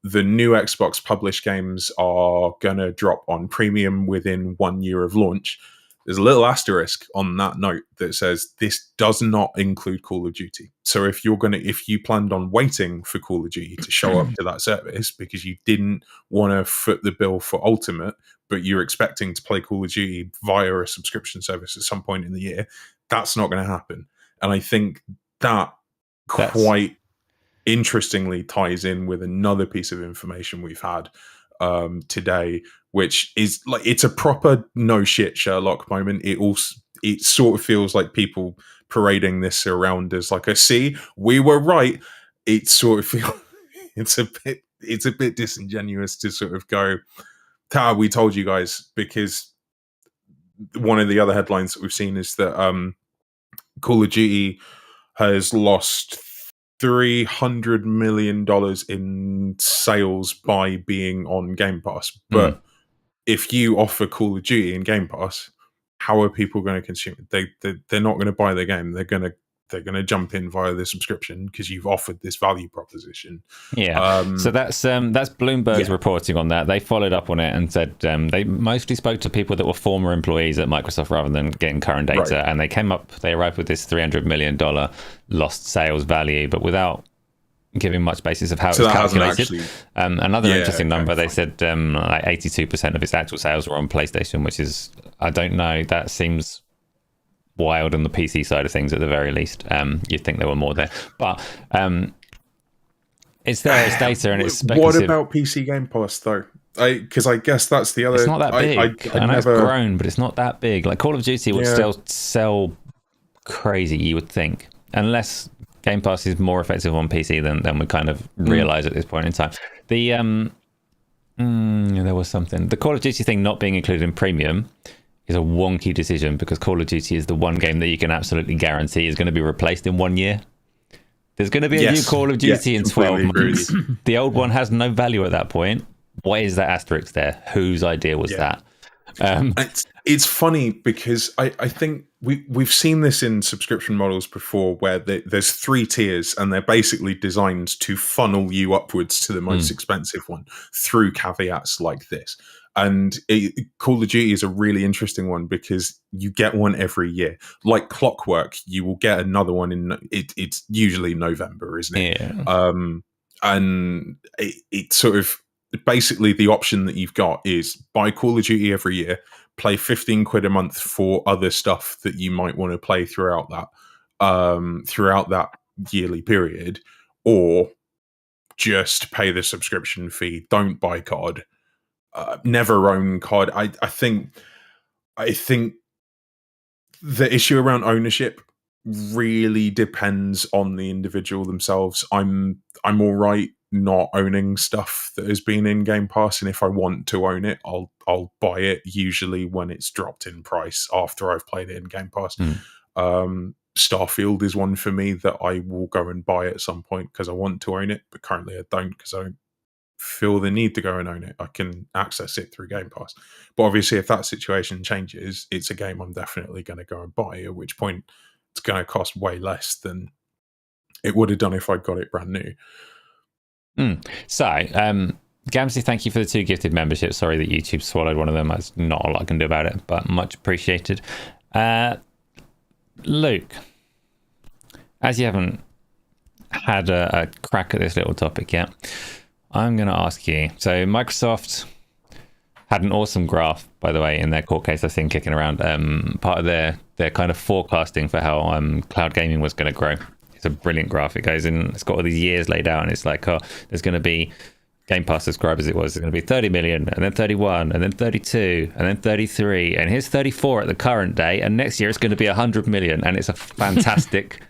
The new Xbox published games are going to drop on premium within 1 year of launch. There's a little asterisk on that note that says this does not include Call of Duty. So if you planned on waiting for Call of Duty to show up to that service because you didn't want to foot the bill for Ultimate, but you're expecting to play Call of Duty via a subscription service at some point in the year, that's not going to happen. And I think that's quite interestingly ties in with another piece of information we've had today, which is like, it's a proper no shit Sherlock moment. It sort of feels like people parading this around as like, see, we were right. It sort of feels it's a bit disingenuous to sort of go, we told you guys, because one of the other headlines that we've seen is that Call of Duty has lost $300 million in sales by being on Game Pass. But if you offer Call of Duty in Game Pass, how are people going to consume it? They're not going to buy the game. They're going to jump in via the subscription because you've offered this value proposition. Yeah. So that's Bloomberg's reporting on that. They followed up on it and said they mostly spoke to people that were former employees at Microsoft rather than getting current data, right. And they arrived with this $300 million lost sales value, but without giving much basis of how it was calculated. Another interesting number, they said like 82% of its actual sales were on PlayStation, which is, I don't know, that seems wild on the PC side of things at the very least. You'd think there were more there, but it's there, it's data, and it's speculative. What about PC Game Pass though? Because I guess that's the other. It's not that big. I know it's grown, but it's not that big. Like Call of Duty would still sell crazy, you would think, unless Game Pass is more effective on PC than we kind of realize at this point in time. The there was something. The Call of Duty thing not being included in Premium is a wonky decision, because Call of Duty is the one game that you can absolutely guarantee is going to be replaced in 1 year. There's going to be a new Call of Duty in 12 months. The old one has no value at that point. Why is that asterisk there? Whose idea was that? It's funny because I think we've seen this in subscription models before, where there's 3 tiers and they're basically designed to funnel you upwards to the most expensive one through caveats like this. And Call of Duty is a really interesting one because you get one every year. Like clockwork, you will get another one it's usually November, isn't it? Yeah. And it sort of, basically the option that you've got is buy Call of Duty every year, play 15 quid a month for other stuff that you might want to play throughout that yearly period, or just pay the subscription fee. Don't buy COD. Never own COD. I think the issue around ownership really depends on the individual themselves. I'm all right not owning stuff that has been in Game Pass, and if I want to own it, I'll buy it usually when it's dropped in price after I've played it in Game Pass. Starfield is one for me that I will go and buy at some point because I want to own it, but currently I don't because I don't feel the need to go and own it. I can access it through Game Pass. But obviously if that situation changes, it's a game I'm definitely going to go and buy, at which point it's going to cost way less than it would have done if I got it brand new. So, Gamsey, thank you for the 2 gifted memberships. Sorry that YouTube swallowed one of them. There's not a lot I can do about it, but much appreciated. Luke, as you haven't had a crack at this little topic yet, I'm going to ask you. So, Microsoft had an awesome graph, by the way, in their court case I've seen kicking around. Part of their kind of forecasting for how cloud gaming was going to grow. It's a brilliant graph. It goes in, it's got all these years laid out, and it's like, oh, there's going to be Game Pass subscribers. There's going to be 30 million, and then 31, and then 32, and then 33, and here's 34 at the current day, and next year it's going to be 100 million, and it's a fantastic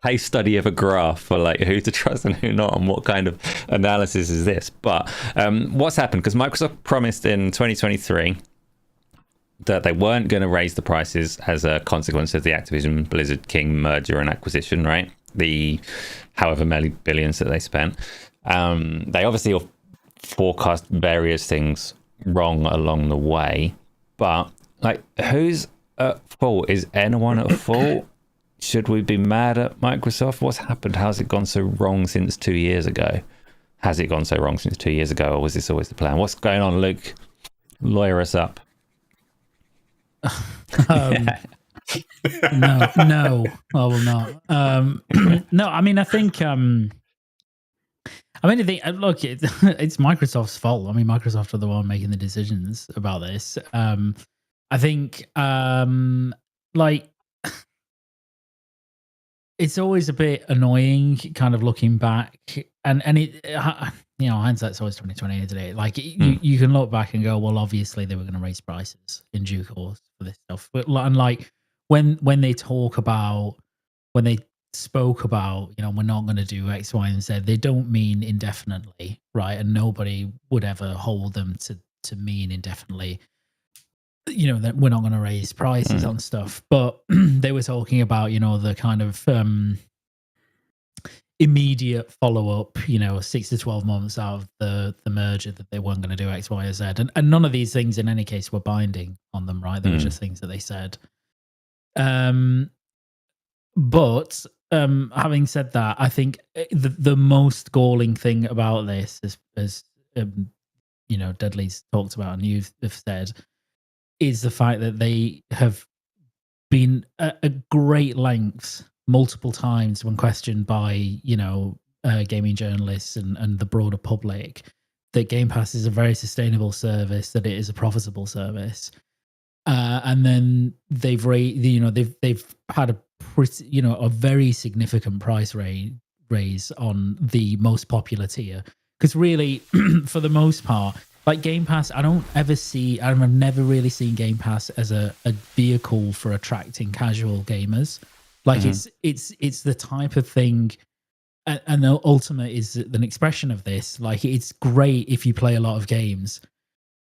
case study of a graph for like who to trust and who not, and what kind of analysis is this. But what's happened, because Microsoft promised in 2023 that they weren't going to raise the prices as a consequence of the Activision Blizzard King merger and acquisition, right? The however many billions that they spent. They obviously forecast various things wrong along the way, but like, who's at fault? Is anyone at fault? Should we be mad at Microsoft? What's happened? How's it gone so wrong since 2 years ago? Has it gone so wrong since 2 years ago, or was this always the plan? What's going on, Luke? Lawyer us up. No, I will not. No, I mean, I think, look, it's Microsoft's fault. I mean, Microsoft are the one making the decisions about this. I think, like, it's always a bit annoying, kind of looking back, and it, you know, hindsight's always 20/20 today. Like, you can look back and go, well, obviously they were going to raise prices in due course for this stuff. But and like when they spoke about, you know, we're not going to do X, Y, and Z, they don't mean indefinitely, right? And nobody would ever hold them to mean indefinitely, you know, that we're not going to raise prices on stuff. But they were talking about, you know, the kind of immediate follow-up, you know, 6 to 12 months out of the merger, that they weren't going to do X, Y, or Z. And none of these things in any case were binding on them, right? They were just things that they said. But having said that, I think the most galling thing about this, as you know, Deadly's talked about and you've said, is the fact that they have been at great lengths multiple times when questioned by, you know, gaming journalists and the broader public, that Game Pass is a very sustainable service, that it is a profitable service. And then they've had a pretty, you know, a very significant price raise on the most popular tier. Because really, for the most part, like Game Pass, I've never really seen Game Pass as a vehicle for attracting casual gamers. Like it's the type of thing, and the Ultimate is an expression of this. Like, it's great if you play a lot of games.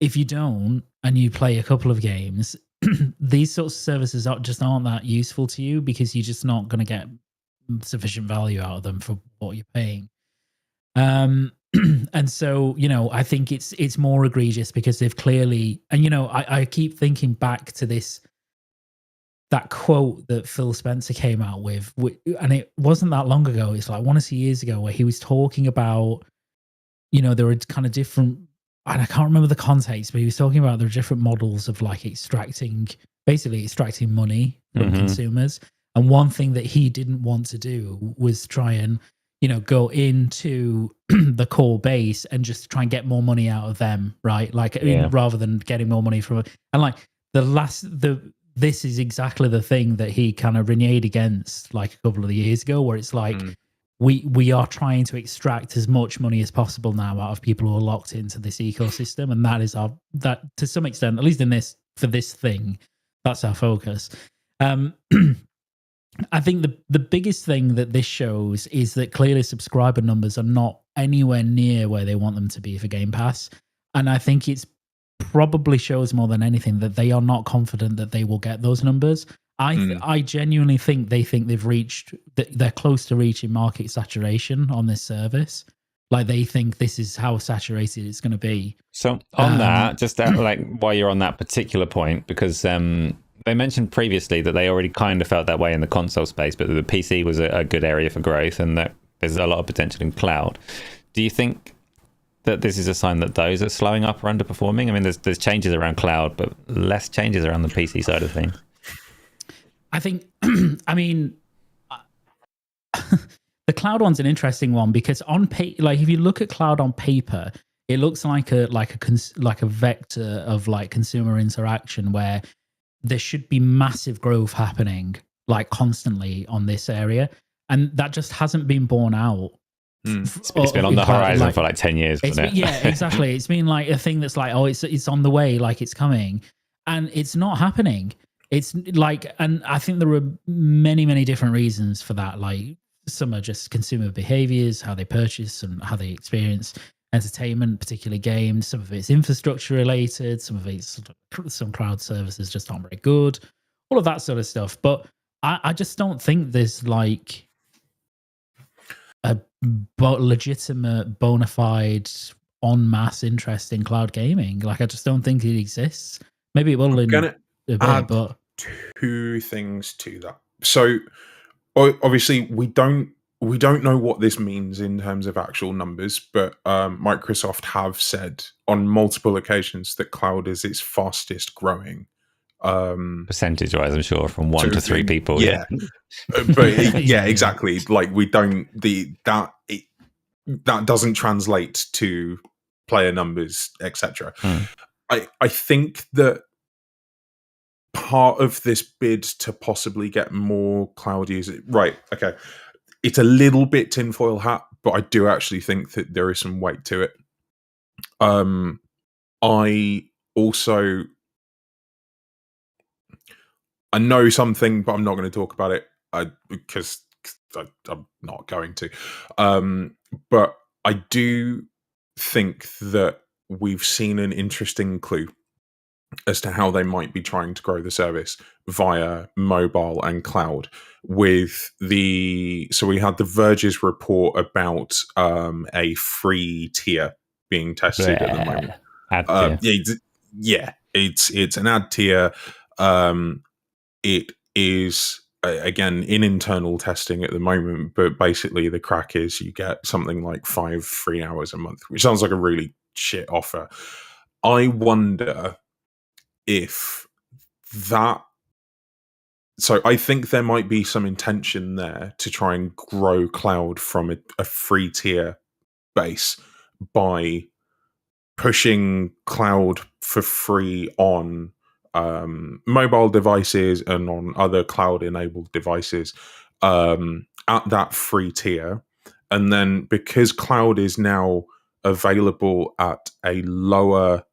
If you don't, and you play a couple of games, these sorts of services aren't that useful to you, because you're just not going to get sufficient value out of them for what you're paying. And so, you know, I think it's more egregious because they've clearly, and you know, I keep thinking back to that quote that Phil Spencer came out with, and it wasn't that long ago. It's like 1 or 2 years ago, where he was talking about, you know, there were kind of different, and I can't remember the context, but he was talking about there are different models of like extracting money from consumers. And one thing that he didn't want to do was try and, you know, go into the core base and just try and get more money out of them, right? Like, rather than getting more money from it. And like this is exactly the thing that he kind of reneged against like a couple of years ago, where it's like, we are trying to extract as much money as possible now out of people who are locked into this ecosystem. And that is that to some extent, at least for this thing, that's our focus. I think the biggest thing that this shows is that clearly subscriber numbers are not anywhere near where they want them to be for Game Pass. And I think it's probably shows more than anything that they are not confident that they will get those numbers. I genuinely think they've reached, they're close to reaching market saturation on this service. Like they think this is how saturated it's going to be. So on that, just like while you're on that particular point, because they mentioned previously that they already kind of felt that way in the console space, but the PC was a good area for growth and that there's a lot of potential in cloud. Do you think that this is a sign that those are slowing up or underperforming? I mean, there's changes around cloud, but less changes around the PC side of things. I think, I mean, the cloud one's an interesting one because like if you look at cloud on paper, it looks like a vector of like consumer interaction where there should be massive growth happening like constantly on this area, and that just hasn't been borne out. It's been on the horizon for like 10 years, hasn't it? Yeah, exactly. It's been like a thing that's like, oh, it's on the way, like it's coming, and it's not happening. It's like, and I think there are many, many different reasons for that. Like some are just consumer behaviors, how they purchase and how they experience entertainment, particularly games. Some of it's infrastructure related. Some of it's some cloud services just aren't very good. All of that sort of stuff. But I just don't think there's like a legitimate, bona fide, en masse interest in cloud gaming. Like I just don't think it exists. Maybe it will in a bit, but two things to that. So obviously we don't know what this means in terms of actual numbers, but Microsoft have said on multiple occasions that cloud is its fastest growing. Percentage-wise, I'm sure, from 1 to 3 people. Yeah. But yeah, exactly. Like we don't that doesn't translate to player numbers, etc. I think that part of this bid to possibly get more cloud users, right? Okay, it's a little bit tinfoil hat, but I do actually think that there is some weight to it. I know something, but I'm not going to talk about it because I'm not going to. But I do think that we've seen an interesting clue as to how they might be trying to grow the service via mobile and cloud. So we had the Verge's report about a free tier being tested at the moment. Ad tier. It's an ad tier. It is again in internal testing at the moment, but basically the crack is you get something like 5 free hours a month, which sounds like a really shit offer. I wonder if that, so I think there might be some intention there to try and grow cloud from a free tier base by pushing cloud for free on mobile devices and on other cloud enabled devices at that free tier. And then because cloud is now available at a lower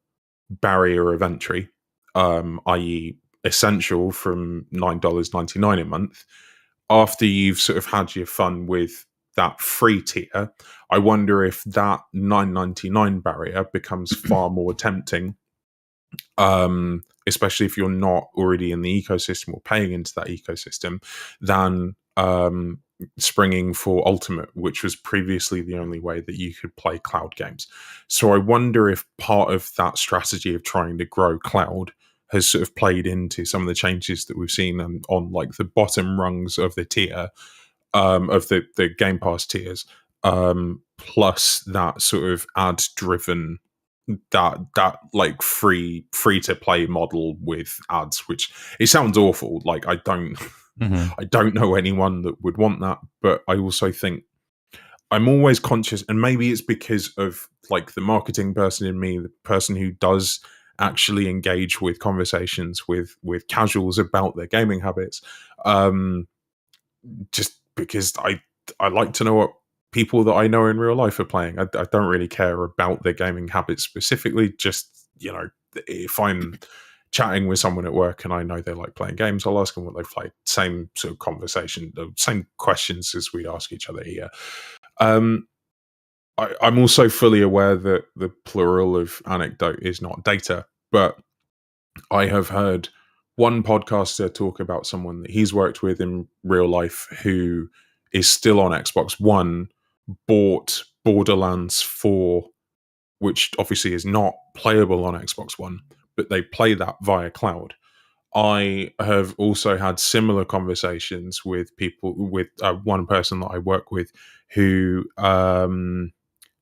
barrier of entry, i.e. essential from $9.99 a month, after you've sort of had your fun with that free tier, I wonder if that $9.99 barrier becomes far more tempting, especially if you're not already in the ecosystem or paying into that ecosystem, than springing for Ultimate, which was previously the only way that you could play cloud games. So I wonder if part of that strategy of trying to grow cloud has sort of played into some of the changes that we've seen on like the bottom rungs of the tier, of the Game Pass tiers, plus that sort of ad driven, that like free to play model with ads, which it sounds awful. Like I don't know anyone that would want that, but I also think I'm always conscious, and maybe it's because of like the marketing person in me, the person who does actually engage with conversations with casuals about their gaming habits, just because I like to know what people that I know in real life are playing. I don't really care about their gaming habits specifically. Just, you know, if I'm chatting with someone at work and I know they like playing games, I'll ask them what they've played. Same sort of conversation, the same questions as we'd ask each other here. I'm also fully aware that the plural of anecdote is not data, but I have heard one podcaster talk about someone that he's worked with in real life who is still on Xbox One, bought Borderlands 4, which obviously is not playable on Xbox One, but they play that via cloud. I have also had similar conversations with people, with one person that I work with who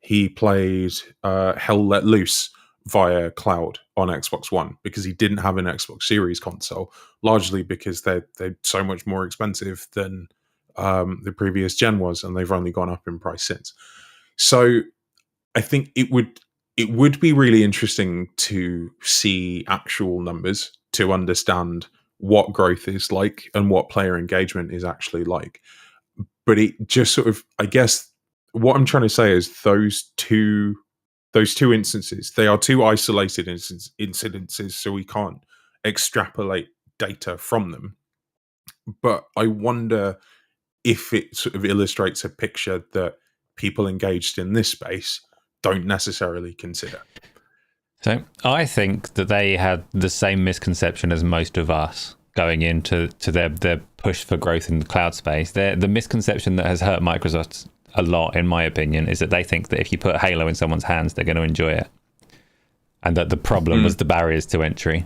he played Hell Let Loose via cloud on Xbox One because he didn't have an Xbox Series console, largely because they're so much more expensive than the previous gen was, and they've only gone up in price since. So I think it would be really interesting to see actual numbers to understand what growth is like and what player engagement is actually like. But it just sort of, I guess, what I'm trying to say is those two instances, they are two isolated incidences, so we can't extrapolate data from them. But I wonder if it sort of illustrates a picture that people engaged in this space don't necessarily consider. So I think that they had the same misconception as most of us going into their push for growth in the cloud space. The misconception that has hurt Microsoft a lot, in my opinion, is that they think that if you put Halo in someone's hands, they're going to enjoy it. And that the problem was the barriers to entry.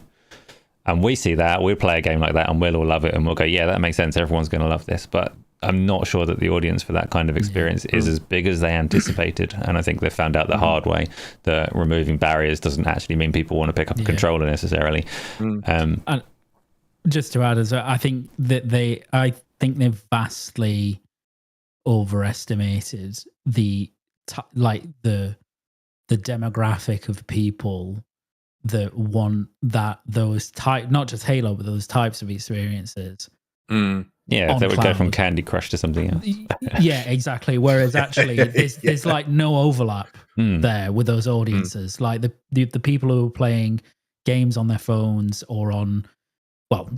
And we see that, we play a game like that and we'll all love it and we'll go, yeah, that makes sense. Everyone's going to love this. But I'm not sure that the audience for that kind of experience is as big as they anticipated. And I think they found out the hard way that removing barriers doesn't actually mean people want to pick up a controller necessarily. And just to add, I think that they've vastly overestimated the demographic of people that want those type, not just Halo, but those types of experiences. Yeah, if they would go from Candy Crush to something else. Yeah, exactly. Whereas actually, there's like no overlap there with those audiences. Like the people who are playing games on their phones or on, well,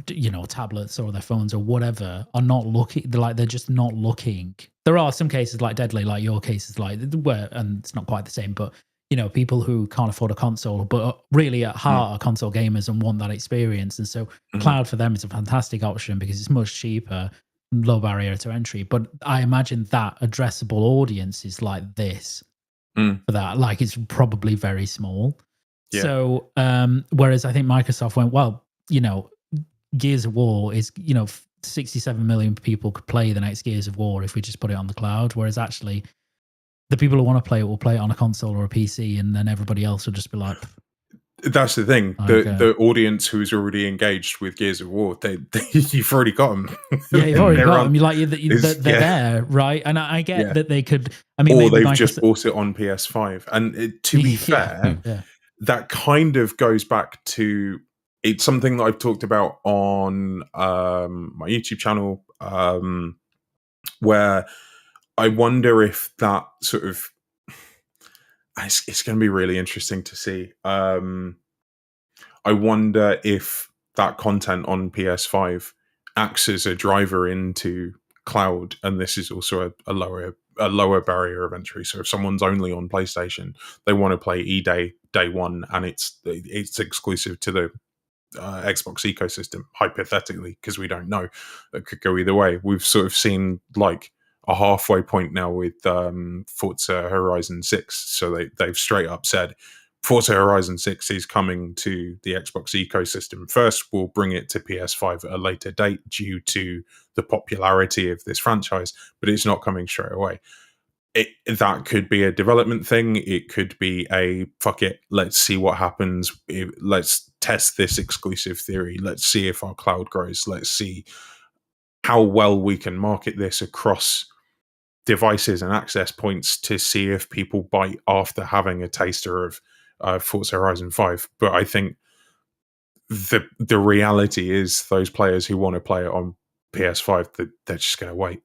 tablets or their phones or whatever, are not looking. They're just not looking. There are some cases like Deadly, like your cases, like where, and it's not quite the same, but people who can't afford a console, but really at heart are console gamers and want that experience. And so cloud for them is a fantastic option because it's much cheaper, low barrier to entry. But I imagine that addressable audience is like this for that. Like it's probably very small. Yeah. So, whereas I think Microsoft went, well, Gears of War is, 67 million people could play the next Gears of War if we just put it on the cloud. Whereas actually, the people who want to play it will play it on a console or a PC, and then everybody else will just be like... That's the thing. The audience who's already engaged with Gears of War, you've already got them. Yeah, you've already got them. They're there, right? And I get that they could... I mean, or they've just bought it on PS5. And to be fair, that kind of goes back to... It's something that I've talked about on my YouTube channel, where... I wonder if that sort of it's going to be really interesting to see. I wonder if that content on PS5 acts as a driver into cloud, and this is also a lower barrier of entry. So if someone's only on PlayStation, they want to play day one, and it's exclusive to the Xbox ecosystem, hypothetically, because we don't know. It could go either way. We've sort of seen like a halfway point now with Forza Horizon 6. So they've straight up said Forza Horizon 6 is coming to the Xbox ecosystem first. We'll bring it to PS5 at a later date due to the popularity of this franchise, but it's not coming straight away. That could be a development thing. It could be a fuck it, let's see what happens. Let's test this exclusive theory. Let's see if our cloud grows. Let's see how well we can market this across devices and access points to see if people bite after having a taster of Forza Horizon 5. But I think the reality is those players who want to play it on PS5, they're just going to wait.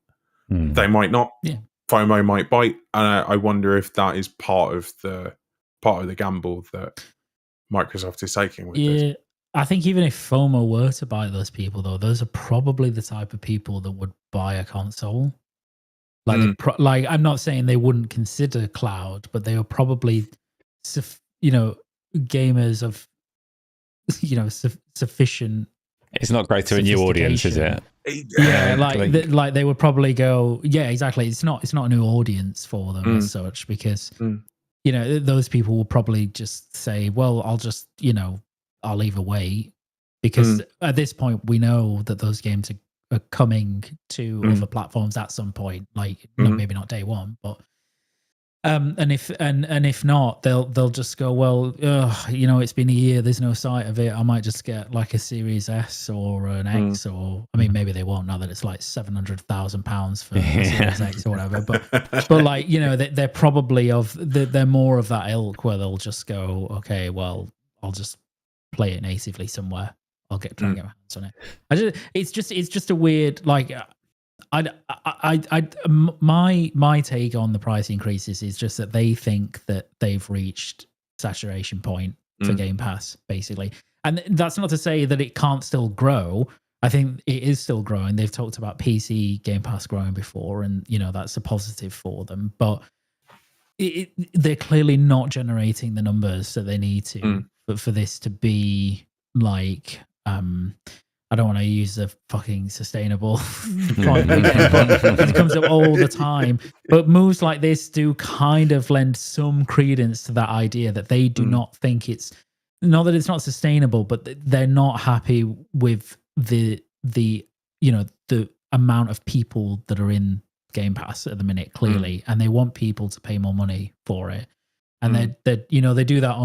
They might not. Yeah. FOMO might bite, and I wonder if that is part of the gamble that Microsoft is taking with this. I think even if FOMO were to buy those people, though, those are probably the type of people that would buy a console. Like, like I'm not saying they wouldn't consider cloud, but they were probably, gamers of, sufficient. It's not great to a new audience, is it? Yeah, like they would probably go, yeah, exactly. It's not a new audience for them as such, because those people will probably just say, well, I'll either wait, because at this point we know that those games are coming to other platforms at some point, like maybe not day one, but and if not, they'll just go, well, it's been a year, there's no sight of it, I might just get like a Series S or an X, or I mean, maybe they won't now that it's like £700,000 for a Series X or whatever, but like, they're probably they're more of that ilk where they'll just go, okay, well, I'll just play it natively somewhere, I'll try and get my hands on it. It's just a weird, like, my take on the price increases is just that they think that they've reached saturation point for Game Pass, basically. And that's not to say that it can't still grow. I think it is still growing. They've talked about PC Game Pass growing before, and that's a positive for them. But they're clearly not generating the numbers that they need to for this to be like. I don't want to use the fucking sustainable point again, but it comes up all the time. But moves like this do kind of lend some credence to that idea that they do not think it's not that it's not sustainable, but they're not happy with the amount of people that are in Game Pass at the minute, clearly, and they want people to pay more money for it. And they do that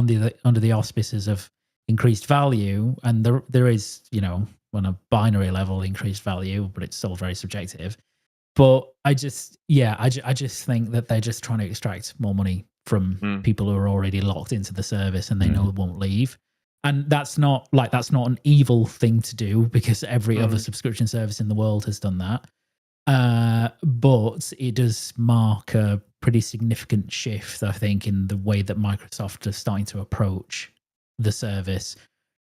under the auspices of increased value, and there is on a binary level increased value, but it's still very subjective. But I just think that they're just trying to extract more money from people who are already locked into the service and they know won't leave. And that's not an evil thing to do, because every other subscription service in the world has done that. But it does mark a pretty significant shift, I think, in the way that Microsoft is starting to approach the service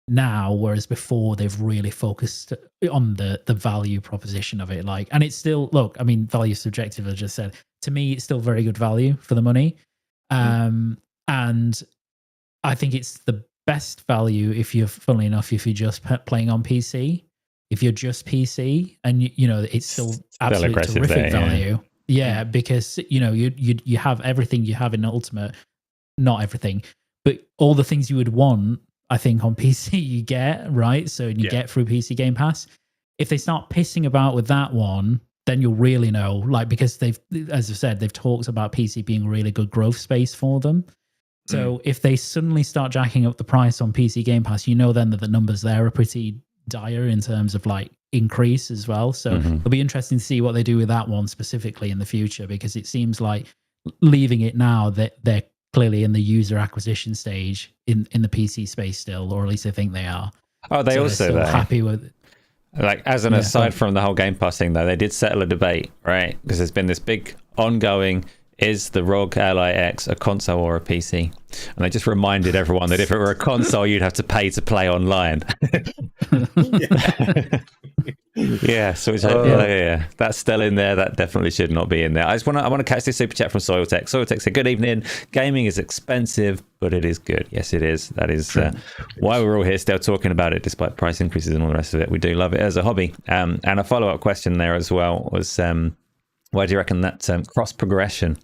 now, whereas before they've really focused on the value proposition of it. Like, and it's still, look, I mean, value subjective, as I just said. To me, it's still very good value for the money. And I think it's the best value if you're, funnily enough, if you're just playing on PC. If you're just PC, and it's still absolutely terrific value. Yeah, because you have everything you have in Ultimate, not everything, but all the things you would want, I think, on PC you get, right? So you get through PC Game Pass. If they start pissing about with that one, then you'll really know, like, because they've, as I said, they've talked about PC being a really good growth space for them. So if they suddenly start jacking up the price on PC Game Pass, then that the numbers there are pretty dire in terms of like increase as well. So it'll be interesting to see what they do with that one specifically in the future, because it seems like leaving it now that they're clearly in the user acquisition stage in the PC space still, or at least I think they are. Oh, they also they're happy with it. Like, as an aside from the whole Game Pass thing, though, they did settle a debate, right? Because there's been this big ongoing, is the ROG Ally X a console or a PC? And they just reminded everyone that if it were a console, you'd have to pay to play online. So that's still in there. That definitely should not be in there. I want to catch this super chat from Soiltech. Soiltech said, "Good evening. Gaming is expensive, but it is good." Yes, it is. That is why we're all here still talking about it, despite price increases and all the rest of it. We do love it as a hobby. And a follow-up question there as well was, why do you reckon that cross progression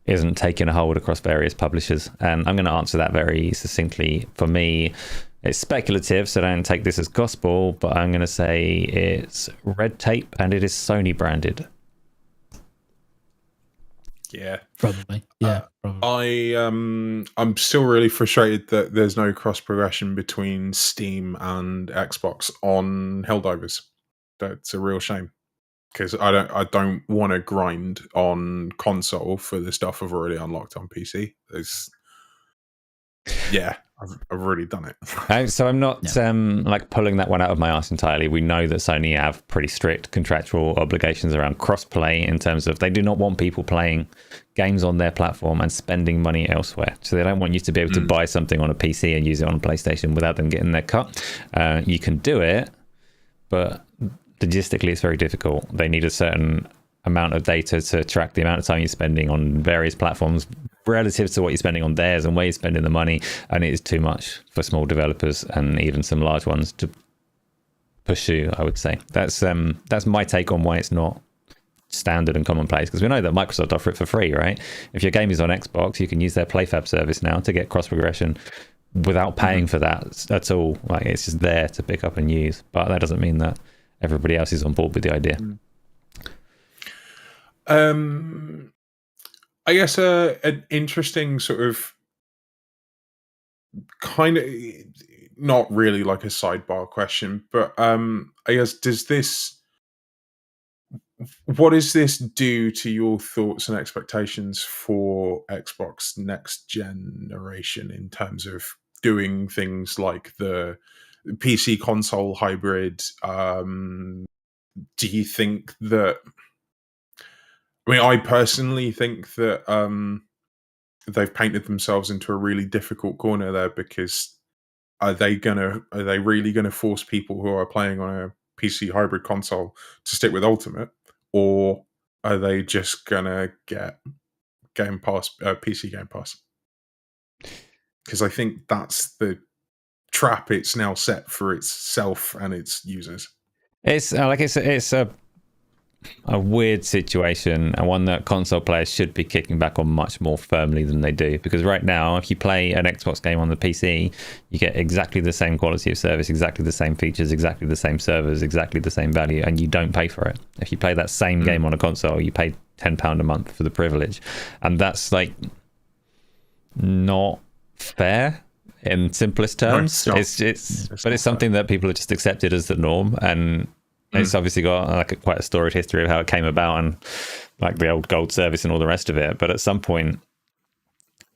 isn't taking a hold across various publishers? And I'm going to answer that very succinctly. For me, it's speculative, so don't take this as gospel, but I'm going to say it's red tape and it is Sony branded. Yeah, probably. Yeah, probably. I'm still really frustrated that there's no cross progression between Steam and Xbox on Helldivers. That's a real shame, because I don't want to grind on console for the stuff I've already unlocked on PC. I've already done it. So I'm not like pulling that one out of my arse entirely. We know that Sony have pretty strict contractual obligations around cross-play in terms of they do not want people playing games on their platform and spending money elsewhere. So they don't want you to be able to buy something on a PC and use it on a PlayStation without them getting their cut. You can do it, but logistically it's very difficult. They need a certain amount of data to track the amount of time you're spending on various platforms relative to what you're spending on theirs and where you're spending the money, and it is too much for small developers and even some large ones to pursue. I would say that's my take on why it's not standard and commonplace, because we know that Microsoft offer it for free, right? If your game is on Xbox, you can use their PlayFab service now to get cross progression without paying for that at all. Like, it's just there to pick up and use, but that doesn't mean that everybody else is on board with the idea. I guess an interesting sort of kind of not really like a sidebar question, but I guess what does this do to your thoughts and expectations for Xbox next generation in terms of doing things like the PC console hybrid? Do you think that, I mean, I personally think that they've painted themselves into a really difficult corner there, because are they really gonna force people who are playing on a PC hybrid console to stick with Ultimate, or are they just gonna get Game Pass, PC Game Pass? Because I think that's the trap it's now set for itself and its users. It's it's a weird situation, and one that console players should be kicking back on much more firmly than they do, because right now if you play an Xbox game on the PC, you get exactly the same quality of service, exactly the same features, exactly the same servers, exactly the same value, and you don't pay for it. If you play that same game on a console, you pay £10 a month for the privilege, and that's like not fair in simplest terms. No, it's something that people have just accepted as the norm, and it's obviously got like quite a storied history of how it came about, and like the old gold service and all the rest of it. But at some point,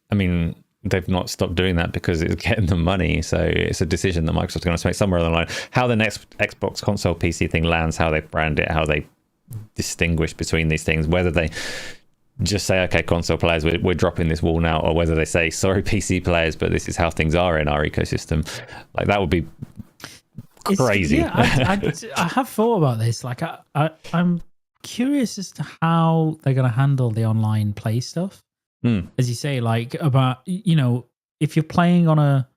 I mean, they've not stopped doing that because it's getting them money. So it's a decision that Microsoft's going to make somewhere along the line. How the next Xbox console PC thing lands, how they brand it, how they distinguish between these things, whether they just say, okay, console players, we're dropping this wall now, or whether they say, sorry, PC players, but this is how things are in our ecosystem. Like, that would be crazy. I have thought about this. Like, I'm curious as to how they're going to handle the online play stuff. As you say, like, about, you know, if you're playing on a,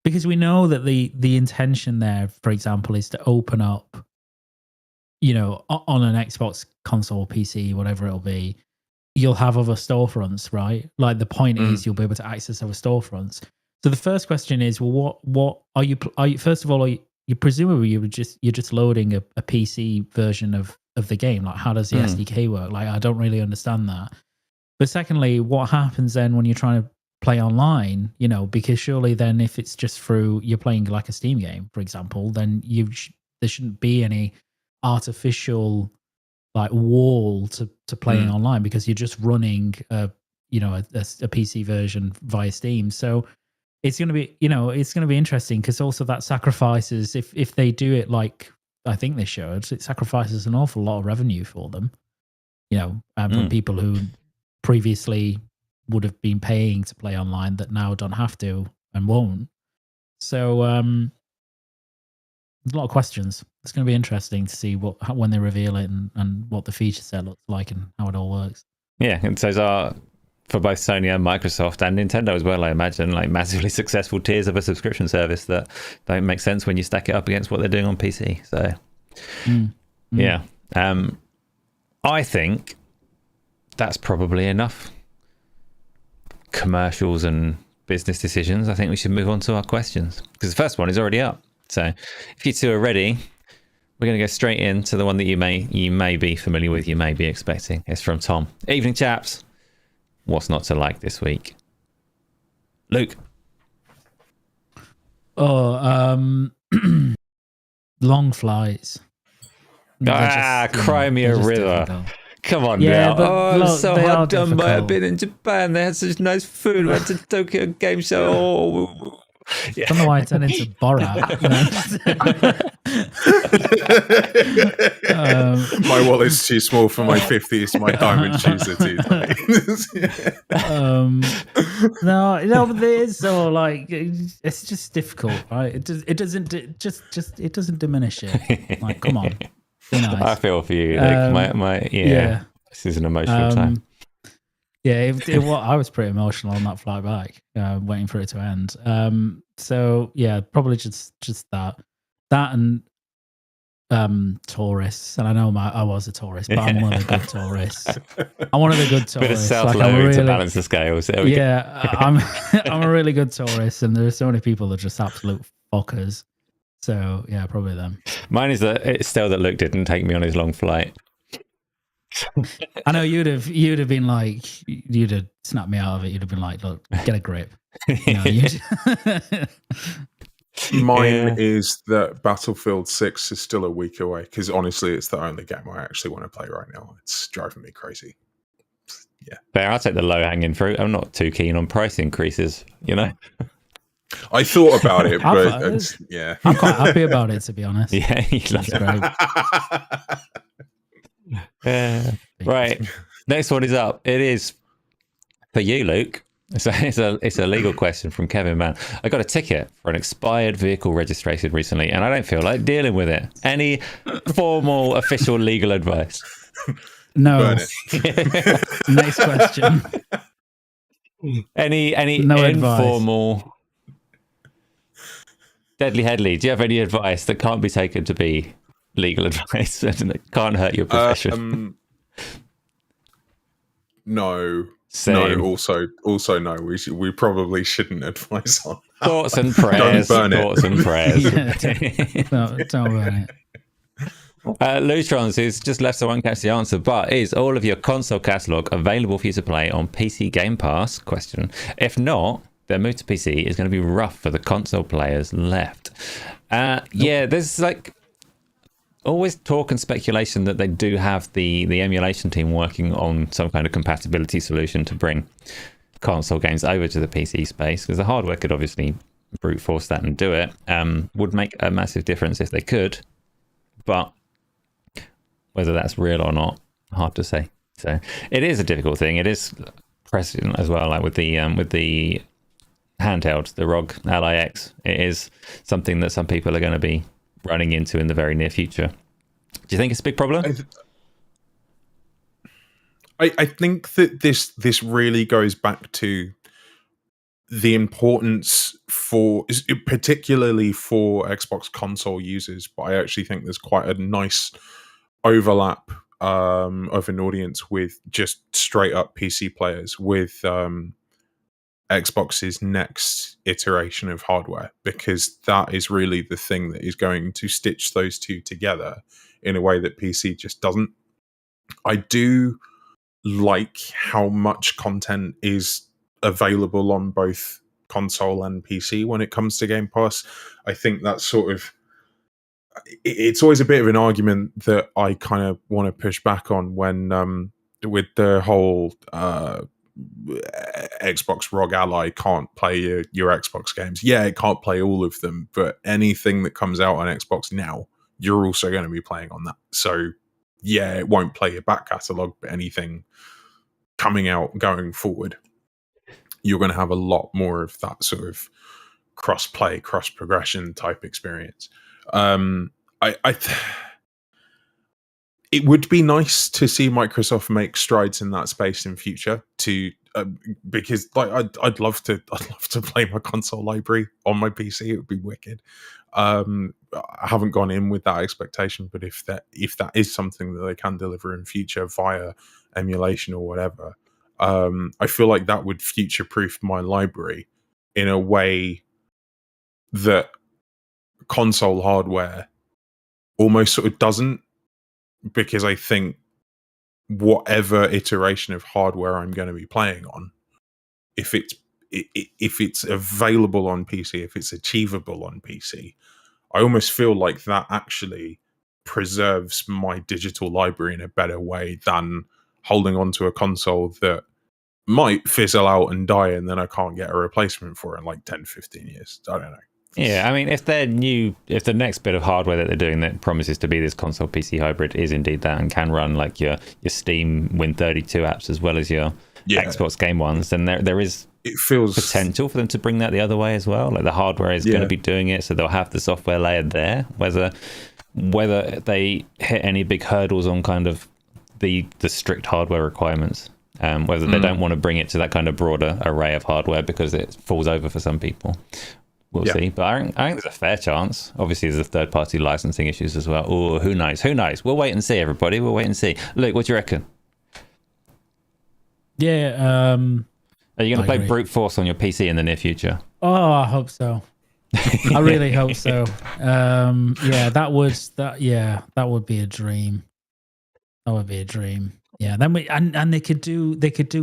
because we know that the intention there, for example, is to open up, you know, on an Xbox console, PC, whatever it'll be, you'll have other storefronts, right? Like, the point is you'll be able to access other storefronts. So the first question is, well, what are you? First of all, are you presumably you're just loading a PC version of the game? Like, how does the SDK work? Like, I don't really understand that. But secondly, what happens then when you're trying to play online? You know, because surely then if it's just through, you're playing like a Steam game, for example, then there shouldn't be any artificial like wall to playing online, because you're just running a PC version via Steam. So it's going to be, you know, it's going to be interesting, because also that sacrifices, if they do it like I think they should, it sacrifices an awful lot of revenue for them, you know, from people who previously would have been paying to play online that now don't have to and won't. So there's a lot of questions. It's going to be interesting to see when they reveal it and what the feature set looks like and how it all works. Yeah, and those are, for both Sony and Microsoft and Nintendo as well, I imagine, like massively successful tiers of a subscription service that don't make sense when you stack it up against what they're doing on PC. So, yeah. I think that's probably enough commercials and business decisions. I think we should move on to our questions, because the first one is already up. So if you two are ready, we're going to go straight into the one that you may be familiar with, you may be expecting. It's from Tom. Evening, chaps. What's not to like this week? Luke. Long flights. Cry me a river. Come on Yeah, now. but Oh, I'm look, so they are hard done by it. difficult. Been in Japan. They had such nice food. Went to Tokyo Game Show. Oh. I don't know why I turned into Borat. My wallet's too small for my 50s. My diamond shoes are too tight. No, but it is so like it's just difficult, right? It doesn't diminish it. Like, come on, be nice. I feel for you. Like, yeah. This is an emotional time. Yeah, I was pretty emotional on that flight back, waiting for it to end. So yeah, probably just that and tourists. And I know I was a tourist, but I'm one of the good tourists. I'm one of the good tourists. Bit of like, self-loathing to balance the scales. I'm a really good tourist, and there's so many people that are just absolute fuckers. So yeah, probably them. Mine is that it's still that Luke didn't take me on his long flight. I know you'd have been like, you'd have snapped me out of it. You'd have been like, look, get a grip. Mine is that Battlefield 6 is still a week away, because honestly, it's the only game I actually want to play right now. It's driving me crazy. Yeah. Fair, I'll take the low-hanging fruit. I'm not too keen on price increases, I thought about it, but yeah. I'm quite happy about it, to be honest. Yeah, That's great. Right. Next one is up. It is for you, Luke. It's a legal question from Kevin Mann. I got a ticket for an expired vehicle registration recently, and I don't feel like dealing with it. Any formal, official legal advice? No. Next question. Any no informal advice. Deadly Headley, do you have any advice that can't be taken to be legal advice and it can't hurt your profession? No. Same. No, also no. We probably shouldn't advise on that. Thoughts and prayers. Don't burn Thoughts and prayers. No, don't burn it. Lutrons, who's just left, so I won't catch the answer, but is all of your console catalogue available for you to play on PC Game Pass? Question. If not, the move to PC is going to be rough for the console players left. Yeah, there's like always talk and speculation that they do have the emulation team working on some kind of compatibility solution to bring console games over to the PC space, because the hardware could obviously brute force that and do it. Would make a massive difference if they could, but whether that's real or not, hard to say. So it is a difficult thing. It is precedent as well, like with the handheld, the ROG Ally X. It is something that some people are going to be running into in the very near future. Do you think it's a big problem? I think that this really goes back to the importance particularly for Xbox console users, but I actually think there's quite a nice overlap of an audience with just straight up PC players with Xbox's next iteration of hardware, because that is really the thing that is going to stitch those two together in a way that PC just doesn't. I do like how much content is available on both console and PC when it comes to Game Pass. I think that's sort of, it's always a bit of an argument that I kind of want to push back on when with the whole Xbox ROG Ally can't play your Xbox games. Yeah, it can't play all of them, but anything that comes out on Xbox now, you're also going to be playing on that. So yeah, it won't play your back catalogue, but anything coming out going forward, you're going to have a lot more of that sort of cross-play, cross-progression type experience. It would be nice to see Microsoft make strides in that space in future, because like I'd love to play my console library on my PC. It would be wicked. I haven't gone in with that expectation, but if that is something that they can deliver in future via emulation or whatever, I feel like that would future-proof my library in a way that console hardware almost sort of doesn't, because I think whatever iteration of hardware I'm going to be playing on, if it's available on PC, if it's achievable on PC, I almost feel like that actually preserves my digital library in a better way than holding onto a console that might fizzle out and die, and then I can't get a replacement for it in like 10, 15 years. I don't know. Yeah, I mean, if the next bit of hardware that they're doing that promises to be this console PC hybrid is indeed that and can run like your Steam Win32 apps as well as your Xbox game ones, then there is potential for them to bring that the other way as well. Like the hardware is going to be doing it, so they'll have the software layer there. Whether they hit any big hurdles on kind of the strict hardware requirements, whether they don't want to bring it to that kind of broader array of hardware because it falls over for some people. We'll see, but I think there's a fair chance. Obviously, there's the third-party licensing issues as well. Oh, who knows? Who knows? We'll wait and see, everybody. We'll wait and see. Luke, what do you reckon? Yeah. Are you going to play brute force on your PC in the near future? Oh, I hope so. I really hope so. That would be a dream. That would be a dream. Yeah. Then and they could do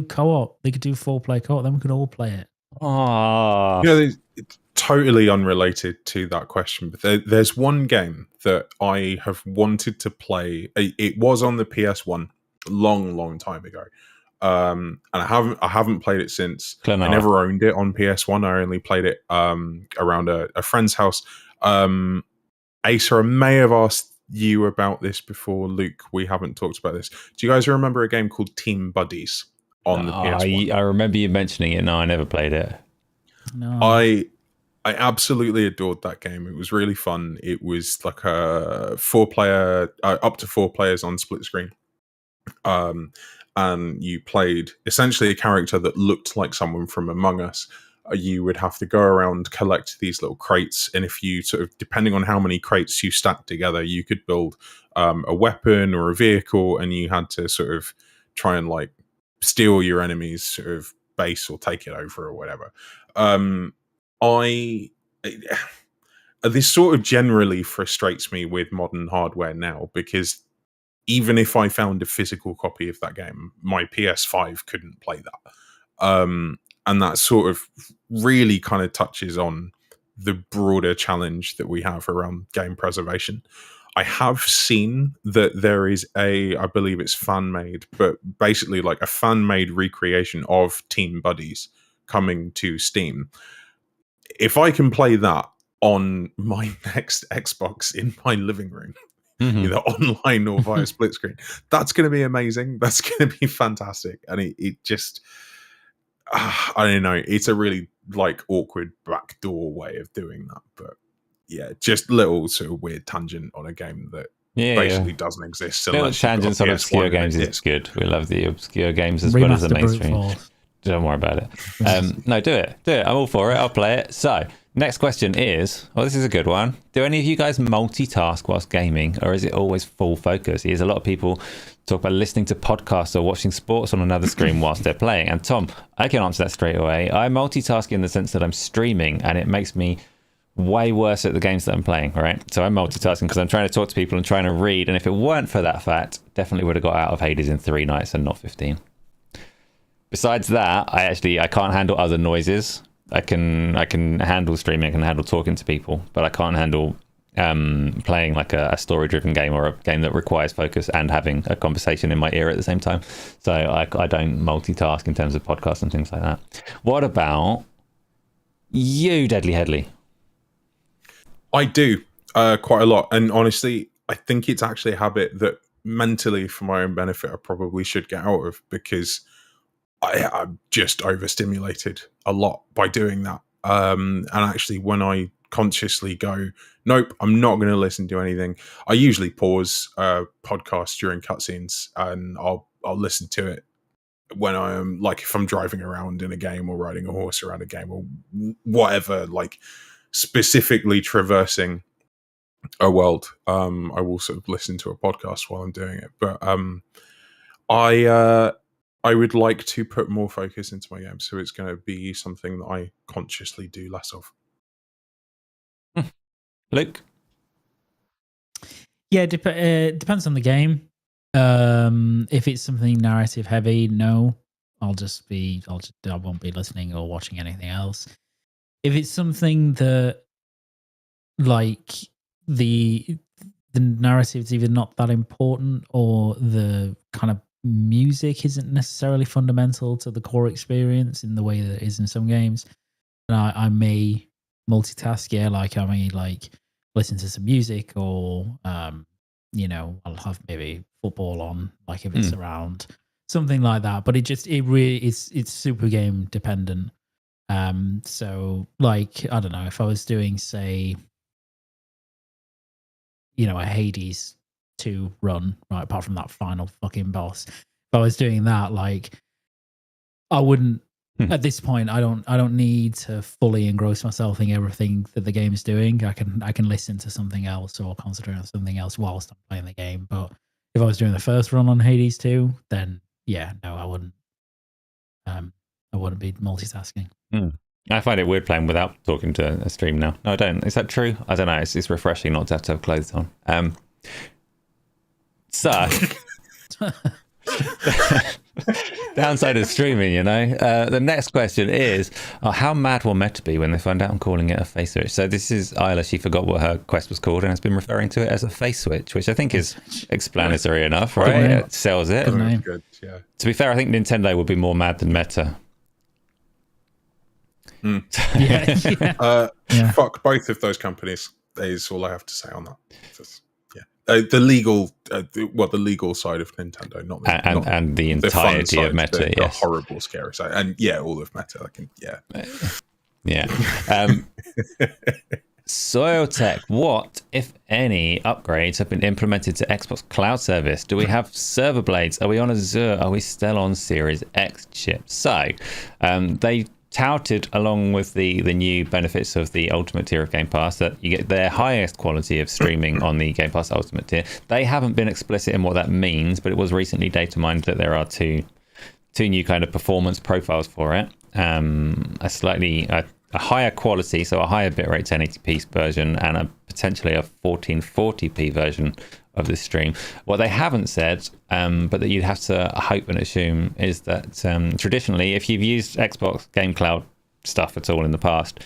co-op. They could do 4-player co-op. Then we could all play it. Oh. Yeah, it's totally unrelated to that question, but there's one game that I have wanted to play. It was on the PS1 long time ago, and I haven't played it since. I never owned it on PS1. I only played it around a friend's house. Asa, I may have asked you about this before, Luke. We haven't talked about this. Do you guys remember a game called Team Buddies on the PS1? I remember you mentioning it. No, I never played it. No. I absolutely adored that game. It was really fun. It was like a 4-player, up to 4 players on split screen. And you played essentially a character that looked like someone from Among Us. You would have to go around, collect these little crates, and if you sort of, depending on how many crates you stacked together, you could build a weapon or a vehicle, and you had to sort of try and like steal your enemy's sort of base or take it over or whatever. This sort of generally frustrates me with modern hardware now, because even if I found a physical copy of that game, my PS5 couldn't play that. And that sort of really kind of touches on the broader challenge that we have around game preservation. I have seen that there is I believe it's fan-made, but basically like a fan-made recreation of Team Buddies coming to Steam. If I can play that on my next Xbox in my living room, either online or via split screen, that's going to be amazing. That's going to be fantastic. And it just, I don't know, it's a really like awkward backdoor way of doing that. But yeah, just little sort of weird tangent on a game that basically doesn't exist. Little tangents on obscure games is good. We love the obscure games as well as the mainstream. Don't worry about it. No, do it. I'm all for it. I'll play it. So, next question is, this is a good one. Do any of you guys multitask whilst gaming, or is it always full focus? There's a lot of people talk about listening to podcasts or watching sports on another screen whilst they're playing. And Tom, I can answer that straight away. I multitask in the sense that I'm streaming, and it makes me way worse at the games that I'm playing, right? So I'm multitasking because I'm trying to talk to people and trying to read. And if it weren't for that fact, definitely would have got out of Hades in 3 nights and not 15. Besides that, I can't handle other noises. I can handle streaming, I can handle talking to people, but I can't handle playing like a story-driven game or a game that requires focus and having a conversation in my ear at the same time. So I don't multitask in terms of podcasts and things like that. What about you, Deadly Headley? I do quite a lot, and honestly, I think it's actually a habit that mentally, for my own benefit, I probably should get out of, because I'm just overstimulated a lot by doing that. And actually, when I consciously go, nope, I'm not going to listen to anything, I usually pause podcasts during cutscenes, and I'll listen to it when I'm like, if I'm driving around in a game or riding a horse around a game or whatever, like specifically traversing a world, I will sort of listen to a podcast while I'm doing it. But I would like to put more focus into my game, so it's going to be something that I consciously do less of. Luke? Yeah, depends on the game. If it's something narrative heavy, no, I won't be listening or watching anything else. If it's something that like the narrative's either not that important, or the kind of music isn't necessarily fundamental to the core experience in the way that it is in some games. And I may multitask, like I may like listen to some music or I'll have maybe football on, like if it's around, something like that. But it really it's super game dependent. So like I don't know, if I was doing say a Hades 2 run, right, apart from that final fucking boss, if I was doing that, like I wouldn't at this point I don't need to fully engross myself in everything that the game is doing. I can listen to something else or concentrate on something else whilst I'm playing the game. But if I was doing the first run on Hades 2, then I wouldn't be multitasking. I find it weird playing without talking to a stream now. No, I don't. Is that true? I don't know. It's refreshing not to have clothes on. So downside of streaming, the next question is, how mad will Meta be when they find out I'm calling it a face switch? So this is Isla. She forgot what her quest was called and has been referring to it as a face switch, which I think is explanatory enough, right? It sells it. Good, yeah. To be fair, I think Nintendo would be more mad than Meta. Fuck both of those companies is all I have to say on that. The legal side of Nintendo, not the entirety of Meta, the horrible, scary side, and all of Meta. Soil Tech, what, if any, upgrades have been implemented to Xbox Cloud Service? Do we have server blades? Are we on Azure? Are we still on Series X chips? So, they touted, along with the new benefits of the Ultimate tier of Game Pass, that you get their highest quality of streaming on the Game Pass Ultimate tier. They haven't been explicit in what that means, but it was recently data mined that there are two new kind of performance profiles for it. A higher quality, so a higher bitrate 1080p version, and potentially a 1440p version of this stream. What they haven't said, but that you'd have to hope and assume, is that traditionally, if you've used Xbox Game Cloud stuff at all in the past,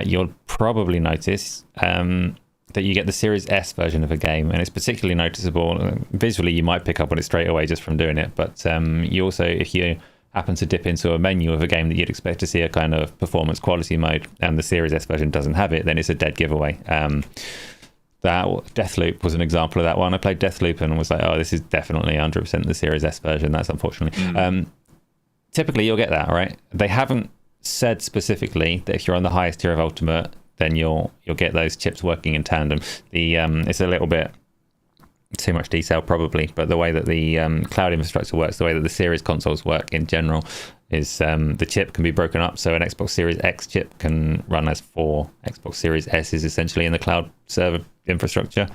you'll probably notice that you get the Series S version of a game, and it's particularly noticeable. Visually, you might pick up on it straight away just from doing it, but you also, if you happen to dip into a menu of a game that you'd expect to see a kind of performance quality mode, and the Series S version doesn't have it, then it's a dead giveaway. That Deathloop was an example of that one. I played Deathloop and was like, oh, this is definitely 100% the Series S version. That's unfortunately. Typically, you'll get that, right? They haven't said specifically that if you're on the highest tier of Ultimate, then you'll get those chips working in tandem. It's a little bit too much detail probably, but the way that the cloud infrastructure works, the way that the Series consoles work in general, is the chip can be broken up. So an Xbox Series X chip can run as 4 Xbox Series S's essentially in the cloud server infrastructure,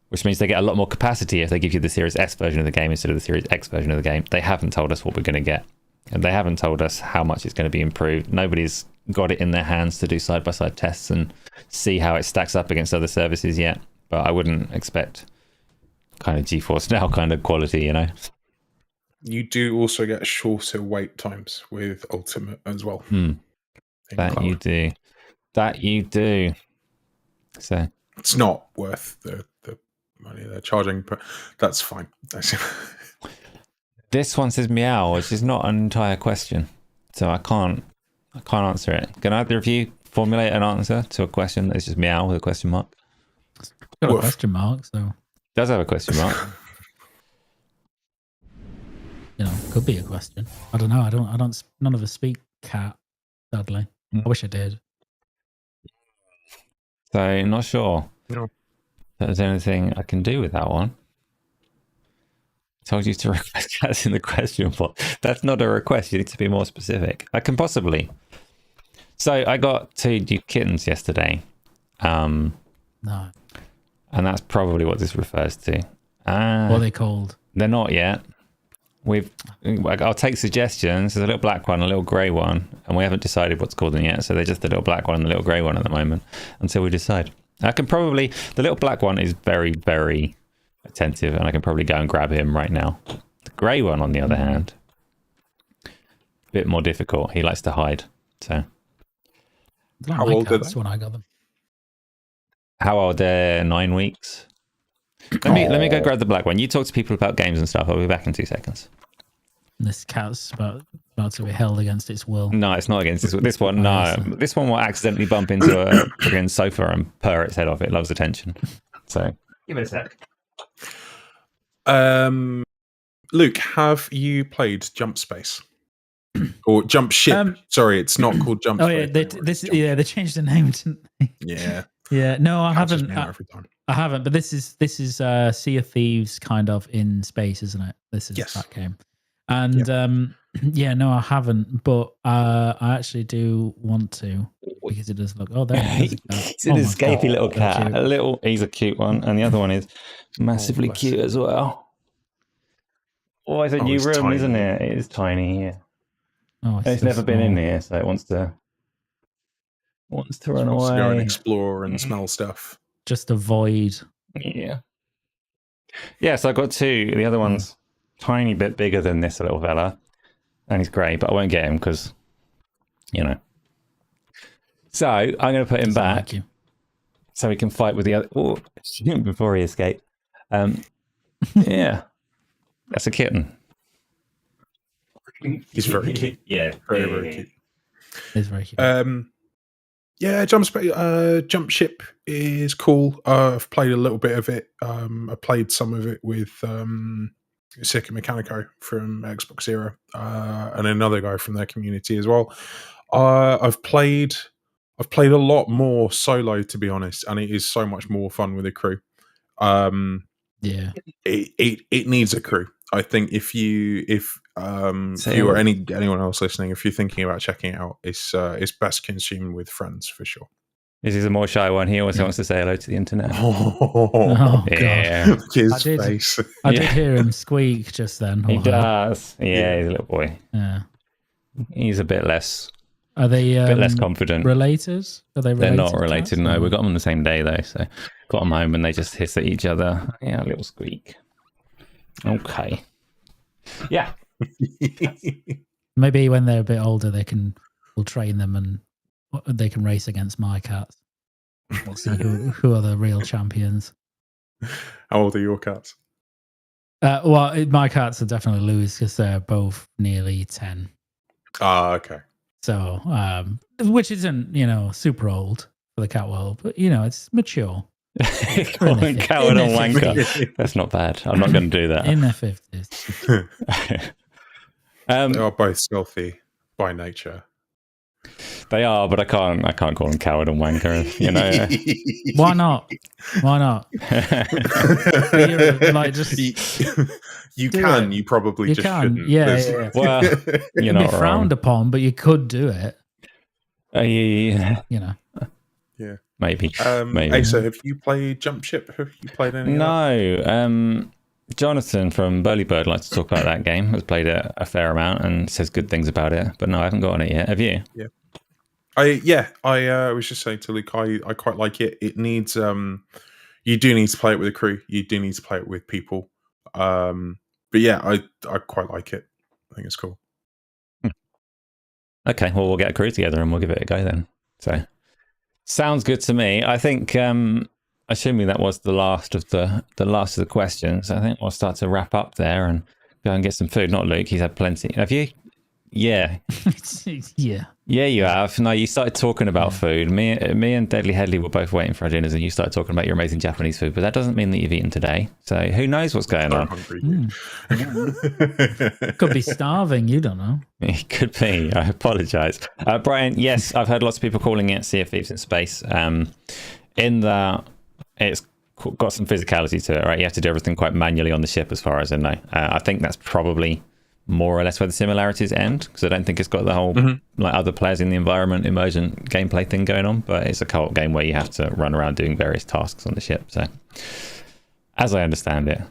which means they get a lot more capacity if they give you the Series S version of the game instead of the Series X version of the game. They haven't told us what we're going to get, and they haven't told us how much it's going to be improved. Nobody's got it in their hands to do side-by-side tests and see how it stacks up against other services yet, but I wouldn't expect kind of GeForce Now kind of quality, You do also get shorter wait times with Ultimate as well. That you do. So it's not worth the money they're charging, but that's fine. This one says meow, which is not an entire question, so I can't answer it. Can either of you formulate an answer to a question that's just meow with a question mark? It's got a question mark, so it does have a question mark. Could be a question. I don't know. I don't. None of us speak cat, sadly. I wish I did. So not sure. No. If there's anything I can do with that one. I told you to request cats in the question box. That's not a request. You need to be more specific. I can possibly. So I got 2 new kittens yesterday. No. And that's probably what this refers to. What are they called? They're not yet. I'll take suggestions. There's a little black one, a little grey one, and we haven't decided what's called them yet. So they're just the little black one and the little grey one at the moment until we decide. The little black one is very, very attentive, and I can probably go and grab him right now. The grey one, on the other hand, a bit more difficult. He likes to hide. So, how old are they? That's when I got them. How old? They're 9 weeks. Let me go grab the black one. You talk to people about games and stuff. I'll be back in 2 seconds. This cat's about to be held against its will. No, it's not against this one. No, this one will accidentally bump into a friggin' sofa and purr its head off. It loves attention. So give it a sec. Luke, have you played Jump Space or Jump Ship? Sorry, it's not called Jump Space. They changed the name, didn't they? Yeah. Yeah. No, I haven't. Every time. I haven't. But this is Sea of Thieves kind of in space, isn't it? This is that game. And no, I haven't. But I actually do want to because it does look. Oh, there it is. He's an escapey little cat. He's a cute one, and the other one is massively cute as well. Oh, it's a new room, tiny. Isn't it? It is tiny, yeah. Oh, it's never been in here, so it wants to run away. To go and explore and smell stuff. Just avoid. Yeah. Yeah, so I've got two. The other one's tiny bit bigger than this little fella, and he's grey, but I won't get him because, So I'm going to put him back so he can fight with the other. Oh, shoot him before he escapes. Yeah. That's a kitten. He's very cute. Yeah, very cute. He's very cute. Jump Ship is cool. I've played a little bit of it. I played some of it with Sika Mechanico from Xbox Zero and another guy from their community as well. I've played a lot more solo, to be honest, and it is so much more fun with a crew. It needs a crew. I think if you or anyone else listening, if you're thinking about checking it out, it's best consumed with friends for sure. This is a more shy one. He also wants to say hello to the internet. Oh yeah. God! His face. I did hear him squeak just then. He does. Yeah, he's a little boy. Yeah, he's a bit less. Are they a bit less confident? Related? Are they related? They're not related. No, we got them on the same day though. So got them home and they just hiss at each other. Yeah, a little squeak. Okay. Yeah. Maybe when they're a bit older, we'll train them and they can race against my cats. We'll see who are the real champions. How old are your cats? My cats are definitely lose because they're both nearly 10. Okay. So, which isn't, super old for the cat world, but, it's mature. Calling coward and wanker. That's not bad. I'm not going to do that. In their 50s. They are both stealthy by nature. They are, but I can't call them coward and wanker. Why not? You can. You probably you just can. shouldn't. Yeah. Well, you're not frowned upon, but you could do it. Yeah. Yeah. Maybe. Asa, have you played Jump Ship? Have you played any? No. Jonathan from Burly Bird likes to talk about that game. Has played it a fair amount and says good things about it. But no, I haven't got on it yet. Have you? Yeah. I was just saying to Luke, I quite like it. It needs you do need to play it with a crew. You do need to play it with people. But yeah, I quite like it. I think it's cool. Okay, well we'll get a crew together and we'll give it a go then. So sounds good to me. I think assuming that was the last of the questions, I think we'll start to wrap up there and go and get some food. Not Luke, he's had plenty. Have you? Yeah. Yeah. Yeah, you have. No, you started talking about food. Me and Deadly Headley were both waiting for our dinners and you started talking about your amazing Japanese food, but that doesn't mean that you've eaten today. So who knows what's going on? Could be starving, you don't know. It could be. I apologise. Brian, yes, I've heard lots of people calling it Sea of Thieves in space. In that it's got some physicality to it, right? You have to do everything quite manually on the ship as far as I know. I think that's probably more or less where the similarities end, because I don't think it's got the whole like other players in the environment immersion gameplay thing going on, but it's a co-op game where you have to run around doing various tasks on the ship. So as I understand it,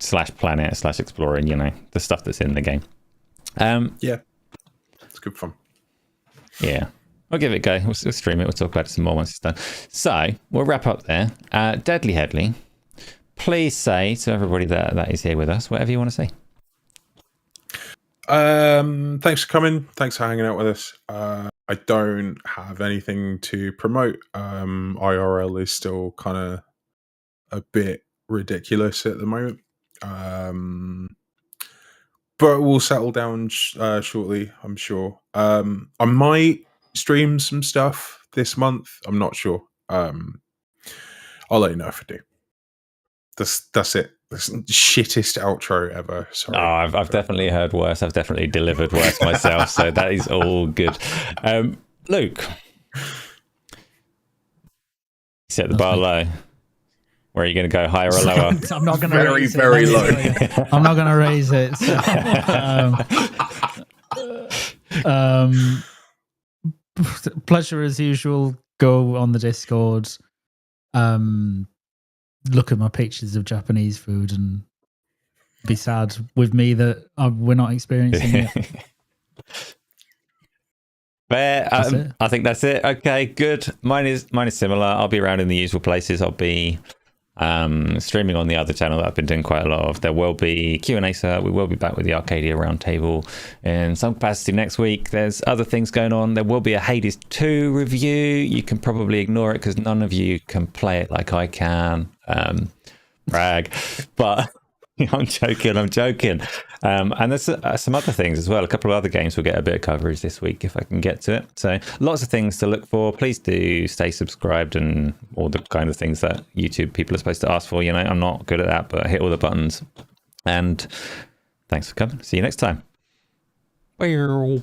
/planet /exploring, the stuff that's in the game. Yeah, it's good fun. Yeah, I'll give it a go. We'll stream it. We'll talk about it some more once it's done. So we'll wrap up there. Deadly Headley, please say to everybody that is here with us whatever you want to say. Thanks for coming. Thanks for hanging out with us. I don't have anything to promote. IRL is still kind of a bit ridiculous at the moment. But we'll settle down shortly, I'm sure. I might stream some stuff this month. I'm not sure. I'll let you know if I do. That's it. That's the shittest outro ever. Sorry. Oh, I've definitely heard worse. I've definitely delivered worse myself. So that is all good. Luke, set the bar low. Where are you going to go, higher or lower? I'm not going to raise it. Very low. I'm not going to raise it. So, pleasure as usual. Go on the Discord. Look at my pictures of Japanese food and be sad with me that we're not experiencing it. Fair. I think that's it. Okay, good. Mine is similar. I'll be around in the usual places. I'll be streaming on the other channel that I've been doing quite a lot of. There will be Q&A, so we will be back with the Arcadia roundtable in some capacity next week. There's other things going on. There will be a Hades 2 review. You can probably ignore it because none of you can play it like I can. Brag. But I'm joking. And there's some other things as well. A couple of other games will get a bit of coverage this week if I can get to it. So lots of things to look for. Please do stay subscribed and all the kind of things that YouTube people are supposed to ask for. You know, I'm not good at that, but I hit all the buttons. And thanks for coming. See you next time. Bye.